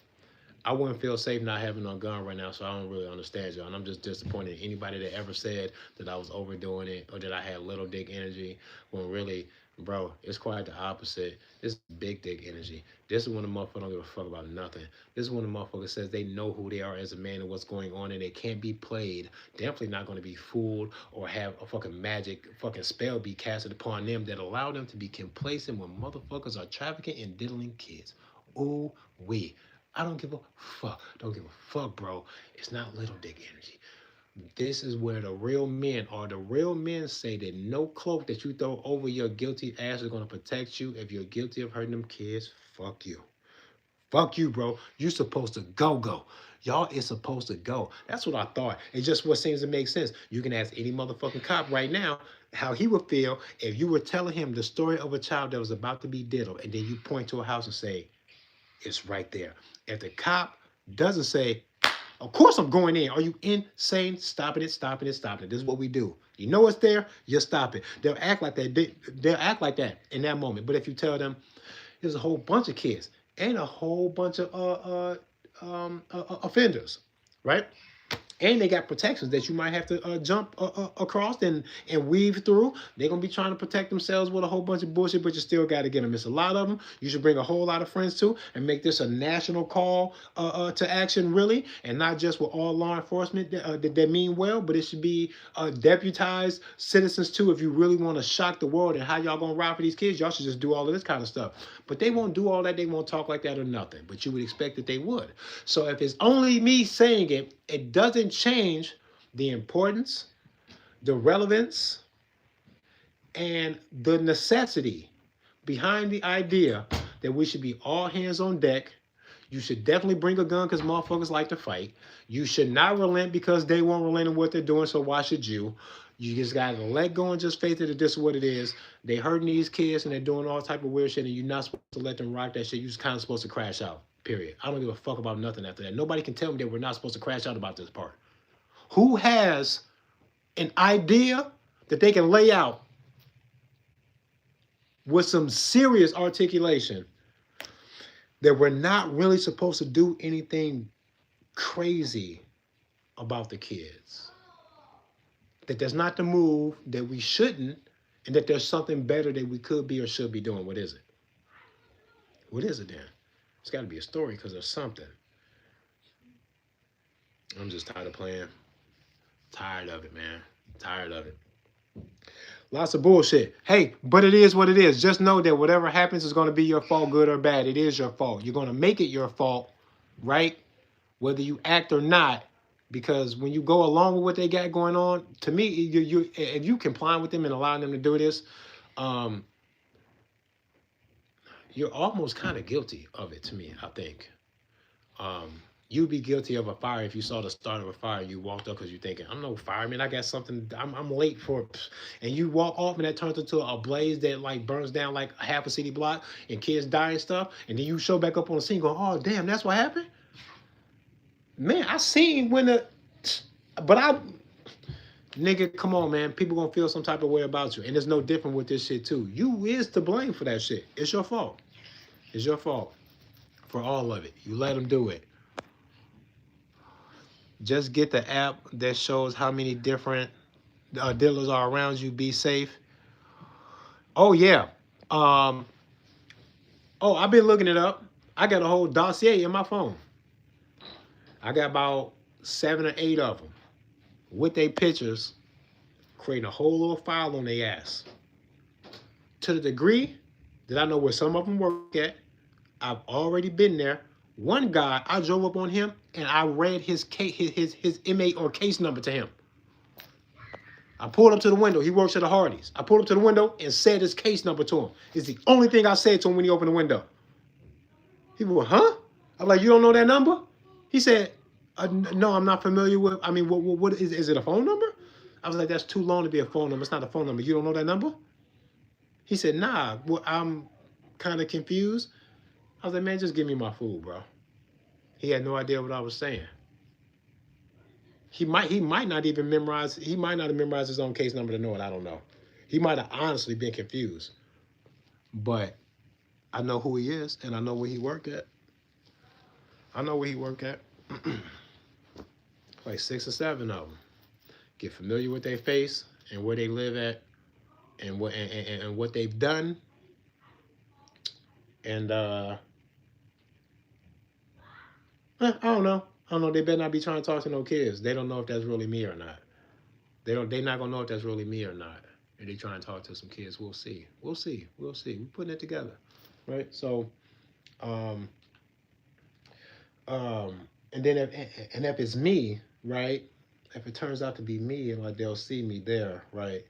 I wouldn't feel safe not having a gun right now, so I don't really understand y'all. And I'm just disappointed in anybody that ever said that I was overdoing it or that I had little dick energy, when really, bro, it's quite the opposite. It's big dick energy. This is when the motherfucker don't give a fuck about nothing. This is when the motherfucker says they know who they are as a man and what's going on, and they can't be played. Definitely not going to be fooled or have a fucking magic fucking spell be casted upon them that allow them to be complacent when motherfuckers are trafficking and diddling kids. Ooh wee. I don't give a fuck. Don't give a fuck, bro. It's not little dick energy. This is where the real men are. The real men say that no cloak that you throw over your guilty ass is going to protect you if you're guilty of hurting them kids. Fuck you. Fuck you, bro. You supposed to go. Y'all is supposed to go. That's what I thought. It's just what seems to make sense. You can ask any motherfucking cop right now how he would feel if you were telling him the story of a child that was about to be diddled, and then you point to a house and say, it's right there. If the cop doesn't say, of course I'm going in. Are you insane? Stopping it, stopping it, stopping it. This is what we do. You know it's there, you stop it. They'll act like that. They'll act like that in that moment. But if you tell them there's a whole bunch of kids and a whole bunch of offenders, right? And they got protections that you might have to jump across and weave through. They're going to be trying to protect themselves with a whole bunch of bullshit, but you still got to get them. It's a lot of them. You should bring a whole lot of friends too and make this a national call to action, really, and not just with all law enforcement that mean well, but it should be deputized citizens too. If you really want to shock the world and how y'all going to ride for these kids, y'all should just do all of this kind of stuff. But they won't do all that. They won't talk like that or nothing, but you would expect that they would. So if it's only me saying it, it doesn't change the importance, the relevance, and the necessity behind the idea that we should be all hands on deck. You should definitely bring a gun because motherfuckers like to fight. You should not relent because they won't relent in what they're doing, so why should you? You just gotta let go and just face it that this is what it is. They hurting these kids and they're doing all type of weird shit, and you're not supposed to let them rock that shit. You're just kind of supposed to crash out. Period. I don't give a fuck about nothing after that. Nobody can tell me that we're not supposed to crash out about this part. Who has an idea that they can lay out with some serious articulation that we're not really supposed to do anything crazy about the kids? That there's not the move, that we shouldn't, and that there's something better that we could be or should be doing. What is it? What is it then? It's got to be a story because there's something. I'm just tired of playing. Tired of it, man. Tired of it. Lots of bullshit. Hey, but it is what it is. Just know that whatever happens is going to be your fault, good or bad. It is your fault. You're going to make it your fault, right? Whether you act or not. Because when you go along with what they got going on, to me, if you comply with them and allowing them to do this, you're almost kind of guilty of it, to me, I think. You'd be guilty of a fire if you saw the start of a fire. You walked up because you're thinking, I'm no fireman. I got something. I'm late for it. And you walk off and that turns into a blaze that like burns down like half a city block and kids die and stuff. And then you show back up on the scene going, oh, damn, that's what happened? Man, I seen when nigga, come on, man. People gonna feel some type of way about you. And it's no different with this shit, too. You is to blame for that shit. It's your fault. It's your fault for all of it. You let them do it. Just get the app that shows how many different dealers are around you. Be safe. Oh, yeah. I've been looking it up. I got a whole dossier in my phone. I got about 7 or 8 of them with their pictures, creating a whole little file on their ass. To the degree that I know where some of them work at, I've already been there. One guy, I drove up on him and I read his inmate or case number to him. I pulled up to the window. He works at the Hardee's. I pulled up to the window and said his case number to him. It's the only thing I said to him when he opened the window. He went, huh? I'm like, you don't know that number? He said, no, I'm not familiar with. I mean, what is it a phone number? I was like, that's too long to be a phone number. It's not a phone number. You don't know that number? He said, nah, well, I'm kind of confused. I was like, man, just give me my food, bro. He had no idea what I was saying. He might not even memorize. He might not have memorized his own case number to know it. I don't know. He might have honestly been confused. But I know who he is, and I know where he worked at. I know where he worked at. Like 6 or 7 of them. Get familiar with their face and where they live at, and what they've done. And I don't know. They better not be trying to talk to no kids. They don't know if that's really me or not. They're not gonna know if that's really me or not. If they trying to talk to some kids, we'll see. We're putting it together, right? So, And then if it's me, right? If it turns out to be me, and like they'll see me there, right?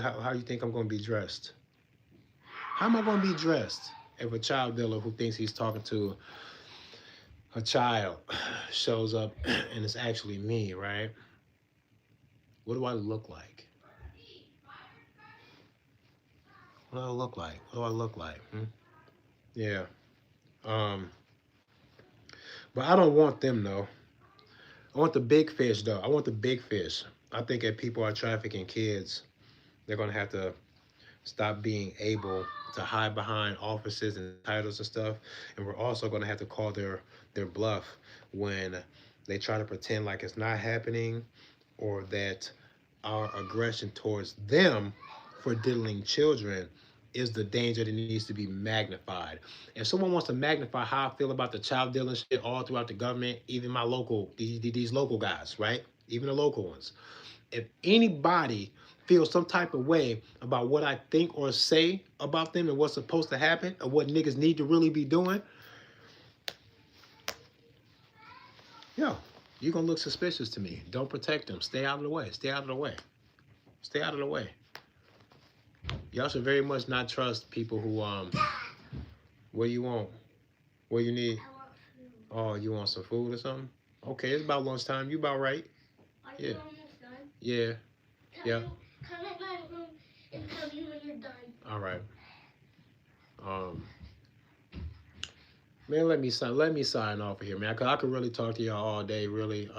How you think I'm gonna be dressed? How am I gonna be dressed if a child dealer who thinks he's talking to a child shows up and it's actually me, right? What do I look like? What do I look like? What do I look like? Hmm? Yeah. Um, but I don't want them though. I want the big fish though. I want the big fish. I think if people are trafficking kids, they're gonna have to stop being able to hide behind offices and titles and stuff. And we're also gonna have to call their bluff when they try to pretend like it's not happening or that our aggression towards them for diddling children is the danger that needs to be magnified. If someone wants to magnify how I feel about the child dealing shit all throughout the government, even my local, these local guys, right? Even the local ones. If anybody feels some type of way about what I think or say about them and what's supposed to happen or what niggas need to really be doing, yo, you're gonna look suspicious to me. Don't protect them. Stay out of the way. Stay out of the way. Stay out of the way. Y'all should very much not trust people who what do you want? What do you need? Oh, you want some food or something? Okay, it's about lunchtime. You about right. Yeah. Yeah. Yeah. Come in my room and tell me when you're done. All right. Um, man, let me sign off of here, man. Cause I could really talk to y'all all day. Really,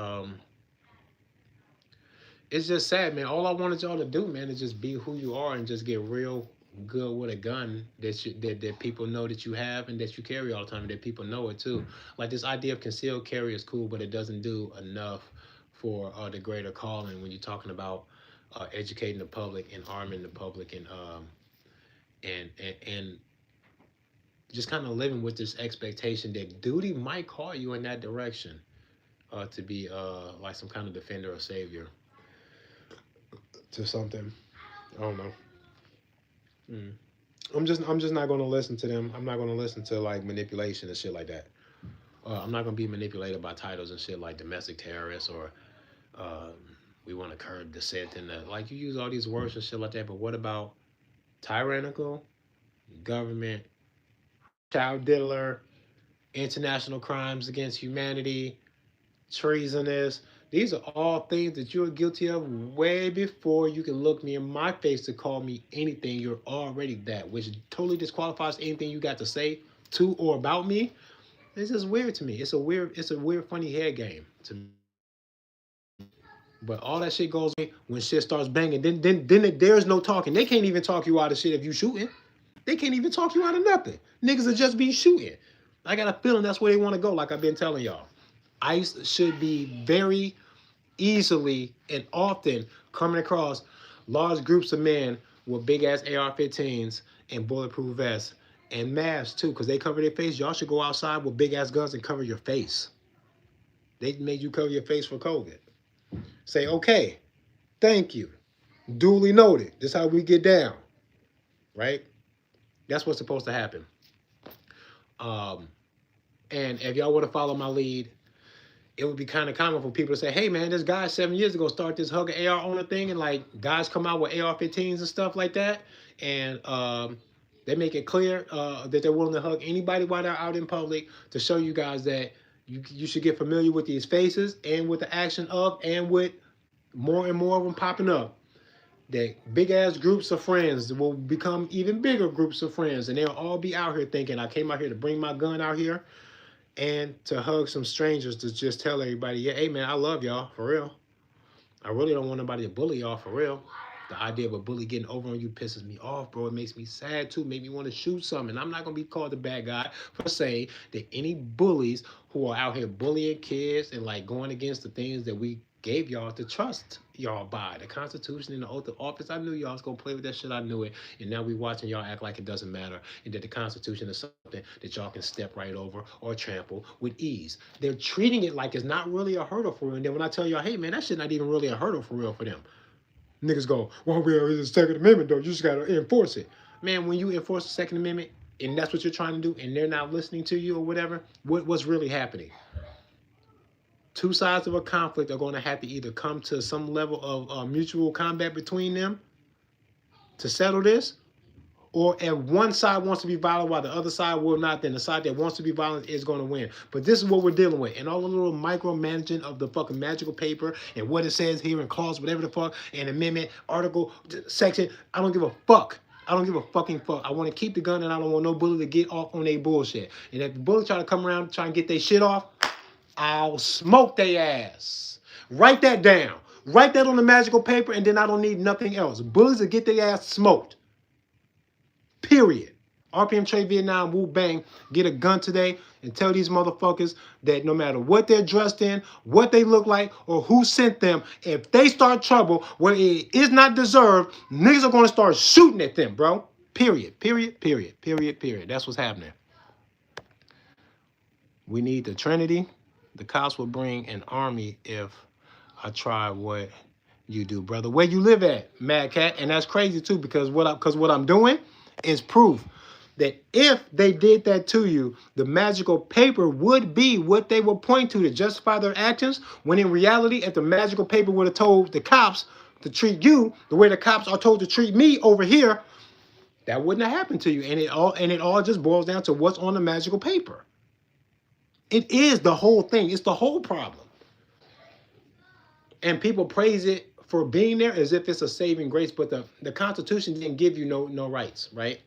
it's just sad, man. All I wanted y'all to do, man, is just be who you are and just get real good with a gun that people know that you have and that you carry all the time and that people know it too. Like this idea of concealed carry is cool, but it doesn't do enough for the greater calling when you're talking about educating the public and arming the public and just kind of living with this expectation that duty might call you in that direction to be like some kind of defender or savior to something. I don't know. Mm. I'm just not gonna listen to them. I'm not gonna listen to like manipulation and shit like that. I'm not gonna be manipulated by titles and shit like domestic terrorists or um, we want to curb dissent and like you use all these words and shit like that. But what about tyrannical government, child diddler, international crimes against humanity, treasonous? These are all things that you're guilty of way before you can look me in my face to call me anything. You're already that, which totally disqualifies anything you got to say to or about me. It's just weird to me. It's a weird, funny head game to me. But all that shit goes away when shit starts banging. Then there's no talking. They can't even talk you out of shit if you shooting. They can't even talk you out of nothing. Niggas will just be shooting. I got a feeling that's where they want to go, like I've been telling y'all. ICE should be very easily and often coming across large groups of men with big ass AR-15s and bulletproof vests and masks too, because they cover their face. Y'all should go outside with big ass guns and cover your face. They made you cover your face for COVID. Say, okay, thank you. Duly noted. This is how we get down. Right? That's what's supposed to happen. Um, and if y'all would have followed my lead, it would be kind of common for people to say, hey, man, this guy 7 years ago started this hug AR owner thing. And, like, guys come out with AR-15s and stuff like that. And they make it clear that they're willing to hug anybody while they're out in public to show you guys that you should get familiar with these faces and with the action of and with more and more of them popping up. That big ass groups of friends will become even bigger groups of friends, and they'll all be out here thinking, I came out here to bring my gun out here and to hug some strangers to just tell everybody, yeah, hey man, I love y'all, for real. I really don't want nobody to bully y'all, for real. The idea of a bully getting over on you pisses me off, bro. It makes me sad too, make me want to shoot something. I'm not gonna be called the bad guy for saying that any bullies who are out here bullying kids and like going against the things that we gave y'all to trust y'all by, the Constitution and the oath of office. I knew y'all was gonna play with that shit. I knew it, and now we watching y'all act like it doesn't matter, and that the Constitution is something that y'all can step right over or trample with ease. They're treating it like it's not really a hurdle for real. And then when I tell y'all, hey man, that shit not even really a hurdle for real for them. Niggas go, well, it's the Second Amendment though. You just gotta enforce it. Man, when you enforce the Second Amendment and that's what you're trying to do, and they're not listening to you or whatever, what's really happening? Two sides of a conflict are going to have to either come to some level of mutual combat between them to settle this, or if one side wants to be violent while the other side will not, then the side that wants to be violent is going to win. But this is what we're dealing with. And all the little micromanaging of the fucking magical paper and what it says here in clause, whatever the fuck, and amendment, article, section, I don't give a fuck. I don't give a fucking fuck. I want to keep the gun and I don't want no bully to get off on their bullshit. And if the bully try to come around try and get their shit off, I'll smoke their ass. Write that down. Write that on the magical paper and then I don't need nothing else. Bullies will get their ass smoked. Period. RPM Trade Vietnam, Wu Bang, get a gun today and tell these motherfuckers that no matter what they're dressed in, what they look like, or who sent them, if they start trouble where it is not deserved, niggas are going to start shooting at them, bro. Period. Period. Period. Period. Period. That's what's happening. We need the Trinity. The cops will bring an army if I try what you do, brother. Where you live at, Mad Cat? And that's crazy too, because what I'm doing is proof that if they did that to you, the magical paper would be what they would point to justify their actions, when in reality, if the magical paper would have told the cops to treat you the way the cops are told to treat me over here, that wouldn't have happened to you. And it all just boils down to what's on the magical paper. It is the whole thing. It's the whole problem. And people praise it for being there as if it's a saving grace, but the Constitution didn't give you no rights, right?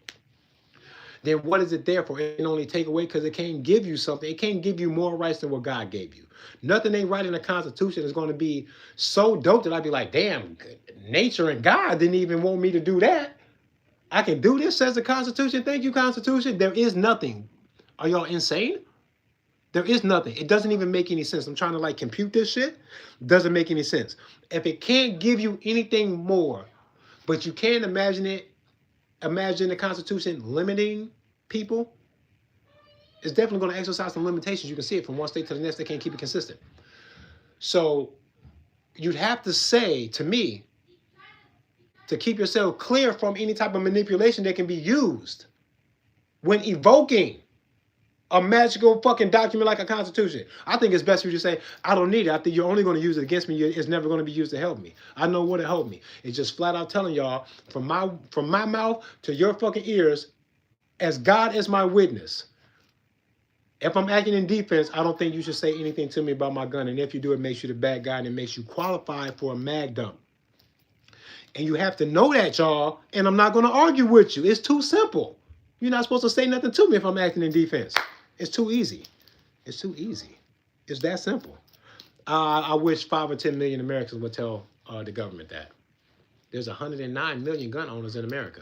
Then what is it there for? It can only take away because it can't give you something. It can't give you more rights than what God gave you. Nothing they write in the Constitution is going to be so dope that I'd be like, damn, nature and God didn't even want me to do that. I can do this, says the Constitution. Thank you, Constitution. There is nothing. Are y'all insane? There is nothing. It doesn't even make any sense. I'm trying to like compute this shit. Doesn't make any sense. If it can't give you anything more, but you can imagine the Constitution limiting people, it's definitely going to exercise some limitations. You can see it from one state to the next. They can't keep it consistent. So you'd have to say, to me, to keep yourself clear from any type of manipulation that can be used when evoking a magical fucking document like a Constitution. I think it's best for you to say, I don't need it. I think you're only going to use it against me. It's never going to be used to help me. I know what to help me. It's just flat out telling y'all from my mouth to your fucking ears, as God is my witness. If I'm acting in defense, I don't think you should say anything to me about my gun. And if you do, it makes you the bad guy and it makes you qualified for a mag dump. And you have to know that, y'all. And I'm not going to argue with you. It's too simple. You're not supposed to say nothing to me if I'm acting in defense. It's too easy. It's too easy. It's that simple. I wish 5 or 10 million Americans would tell the government that. There's 109 million gun owners in America.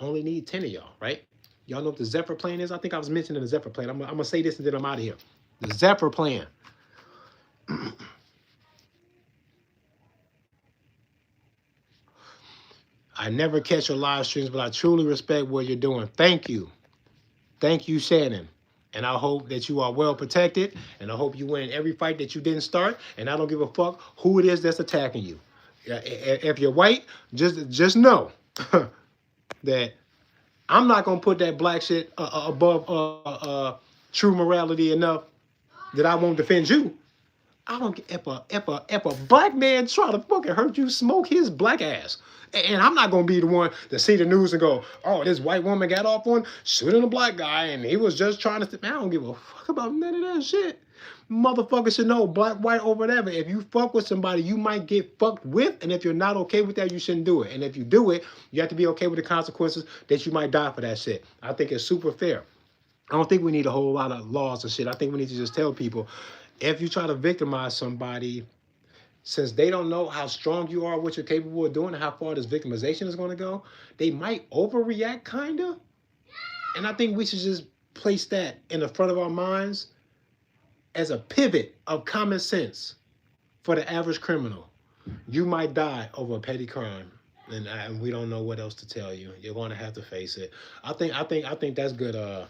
Only need 10 of y'all, right? Y'all know what the Zephyr plan is? I think I was mentioning the Zephyr plan. I'm going to say this and then I'm out of here. The Zephyr plan. I never catch your live streams, but I truly respect what you're doing. Thank you. Thank you, Shannon. And I hope that you are well protected. And I hope you win every fight that you didn't start. And I don't give a fuck who it is that's attacking you. If you're white, just know that I'm not going to put that black shit above true morality enough that I won't defend you. I don't get if a black man try to fucking hurt you, smoke his black ass. And I'm not gonna be the one to see the news and go, oh, this white woman got off on shooting a black guy and he was just trying to. Man, I don't give a fuck about none of that shit. Motherfuckers should know, black, white, or whatever. If you fuck with somebody, you might get fucked with. And if you're not okay with that, you shouldn't do it. And if you do it, you have to be okay with the consequences that you might die for that shit. I think it's super fair. I don't think we need a whole lot of laws and shit. I think we need to just tell people, if you try to victimize somebody, since they don't know how strong you are, what you're capable of doing, and how far this victimization is going to go, they might overreact, kind of. And I think we should just place that in the front of our minds as a pivot of common sense for the average criminal. You might die over a petty crime, and we don't know what else to tell you. You're going to have to face it. I think that's good.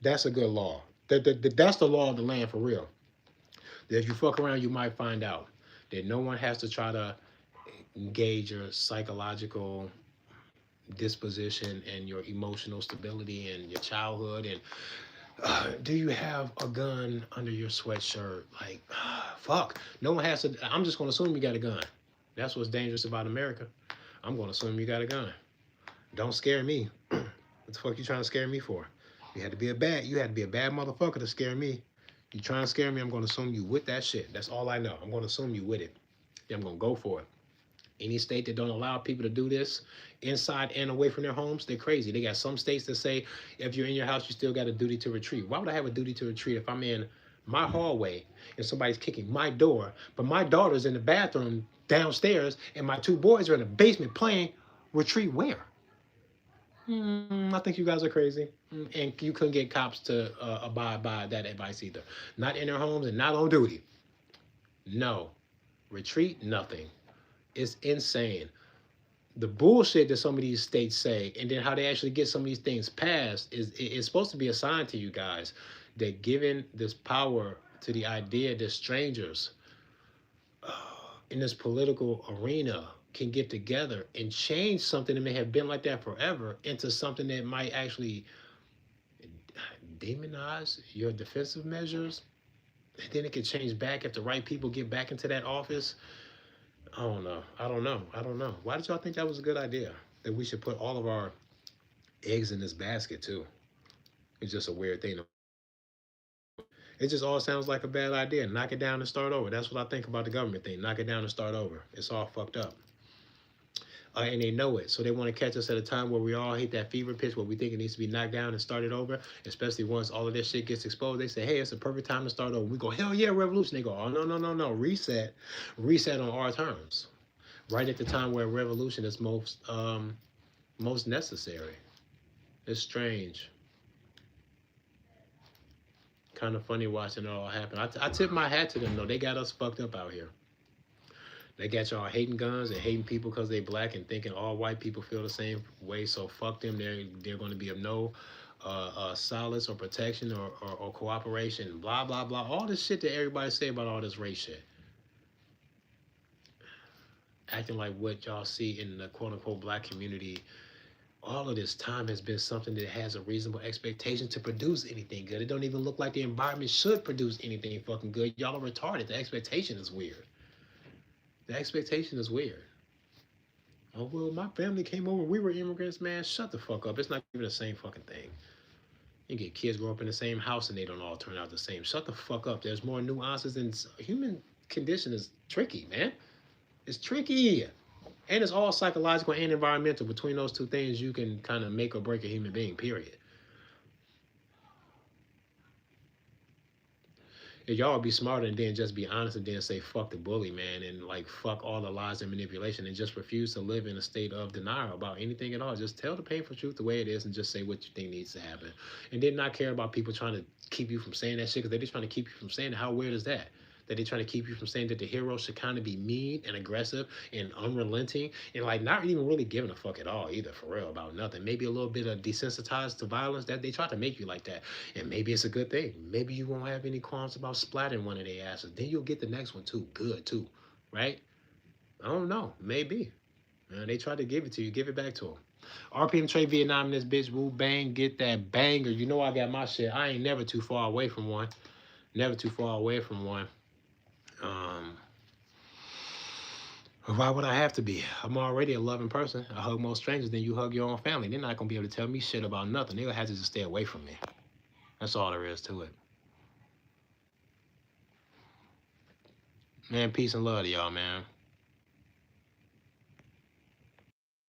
That's a good law. That's the law of the land for real. That if you fuck around, you might find out that no one has to try to engage your psychological disposition and your emotional stability and your childhood and Do you have a gun under your sweatshirt? Like, fuck. No one has to. I'm just gonna assume you got a gun. That's what's dangerous about America. I'm gonna assume you got a gun. Don't scare me. What the fuck you trying to scare me for? You had to be a bad. You had to be a bad motherfucker to scare me. You trying to scare me? I'm gonna assume you with that shit. That's all I know. I'm gonna assume you with it. Yeah, I'm gonna go for it. Any state that don't allow people to do this inside and away from their homes, they're crazy. They got some states that say if you're in your house, you still got a duty to retreat. Why would I have a duty to retreat if I'm in my hallway and somebody's kicking my door, but my daughter's in the bathroom downstairs and my two boys are in the basement playing? Retreat where? I think you guys are crazy. And you couldn't get cops to abide by that advice either. Not in their homes and not on duty. No. Retreat, nothing. It's insane. The bullshit that some of these states say, and then how they actually get some of these things passed, is supposed to be a sign to you guys that giving this power to the idea that strangers in this political arena can get together and change something that may have been like that forever into something that might actually demonize your defensive measures. And then it can change back if the right people get back into that office. I don't know. I don't know. I don't know. Why did y'all think that was a good idea? That we should put all of our eggs in this basket too. It's just a weird thing. It just all sounds like a bad idea. Knock it down and start over. That's what I think about the government thing. Knock it down and start over. It's all fucked up. And they know it. So they want to catch us at a time where we all hit that fever pitch where we think it needs to be knocked down and started over, especially once all of this shit gets exposed. They say, hey, it's a perfect time to start over. We go, hell yeah, revolution. They go, oh, no, no, no, no. Reset. Reset on our terms. Right at the time where revolution is most necessary. It's strange. Kind of funny watching it all happen. I tip my hat to them though. They got us fucked up out here. They got y'all hating guns and hating people because they black and thinking all white people feel the same way. So fuck them. They're going to be of no solace or protection or cooperation. Blah blah blah. All this shit that everybody say about all this race shit. Acting like what y'all see in the quote unquote black community all of this time has been something that has a reasonable expectation to produce anything good. It don't even look like the environment should produce anything fucking good. Y'all are retarded. The expectation is weird. The expectation is weird. Oh, well, my family came over. We were immigrants, man. Shut the fuck up. It's not even the same fucking thing. You get kids grow up in the same house and they don't all turn out the same. Shut the fuck up. There's more nuances and human condition is tricky, man. It's tricky. And it's all psychological and environmental. Between those two things, you can kind of make or break a human being, period. If y'all be smarter and then just be honest and then say fuck the bully, man, and like fuck all the lies and manipulation and just refuse to live in a state of denial about anything at all. Just tell the painful truth the way it is and just say what you think needs to happen. And then not care about people trying to keep you from saying that shit because they're just trying to keep you from saying it. How weird is that? That they try to keep you from saying that the hero should kind of be mean and aggressive and unrelenting and like not even really giving a fuck at all either, for real, about nothing. Maybe a little bit of desensitized to violence, that they try to make you like that. And maybe it's a good thing. Maybe you won't have any qualms about splatting one of their asses. Then you'll get the next one too. Good too. Right? I don't know. Maybe. They try to give it to you. Give it back to them. RPM Trade Vietnam in this bitch. Woo bang. Get that banger. You know I got my shit. I ain't never too far away from one. Never too far away from one. Why would I have to be? I'm already a loving person. I hug more strangers than you hug your own family. They're not going to be able to tell me shit about nothing. They'll have to just stay away from me. That's all there is to it. Man, peace and love to y'all, man.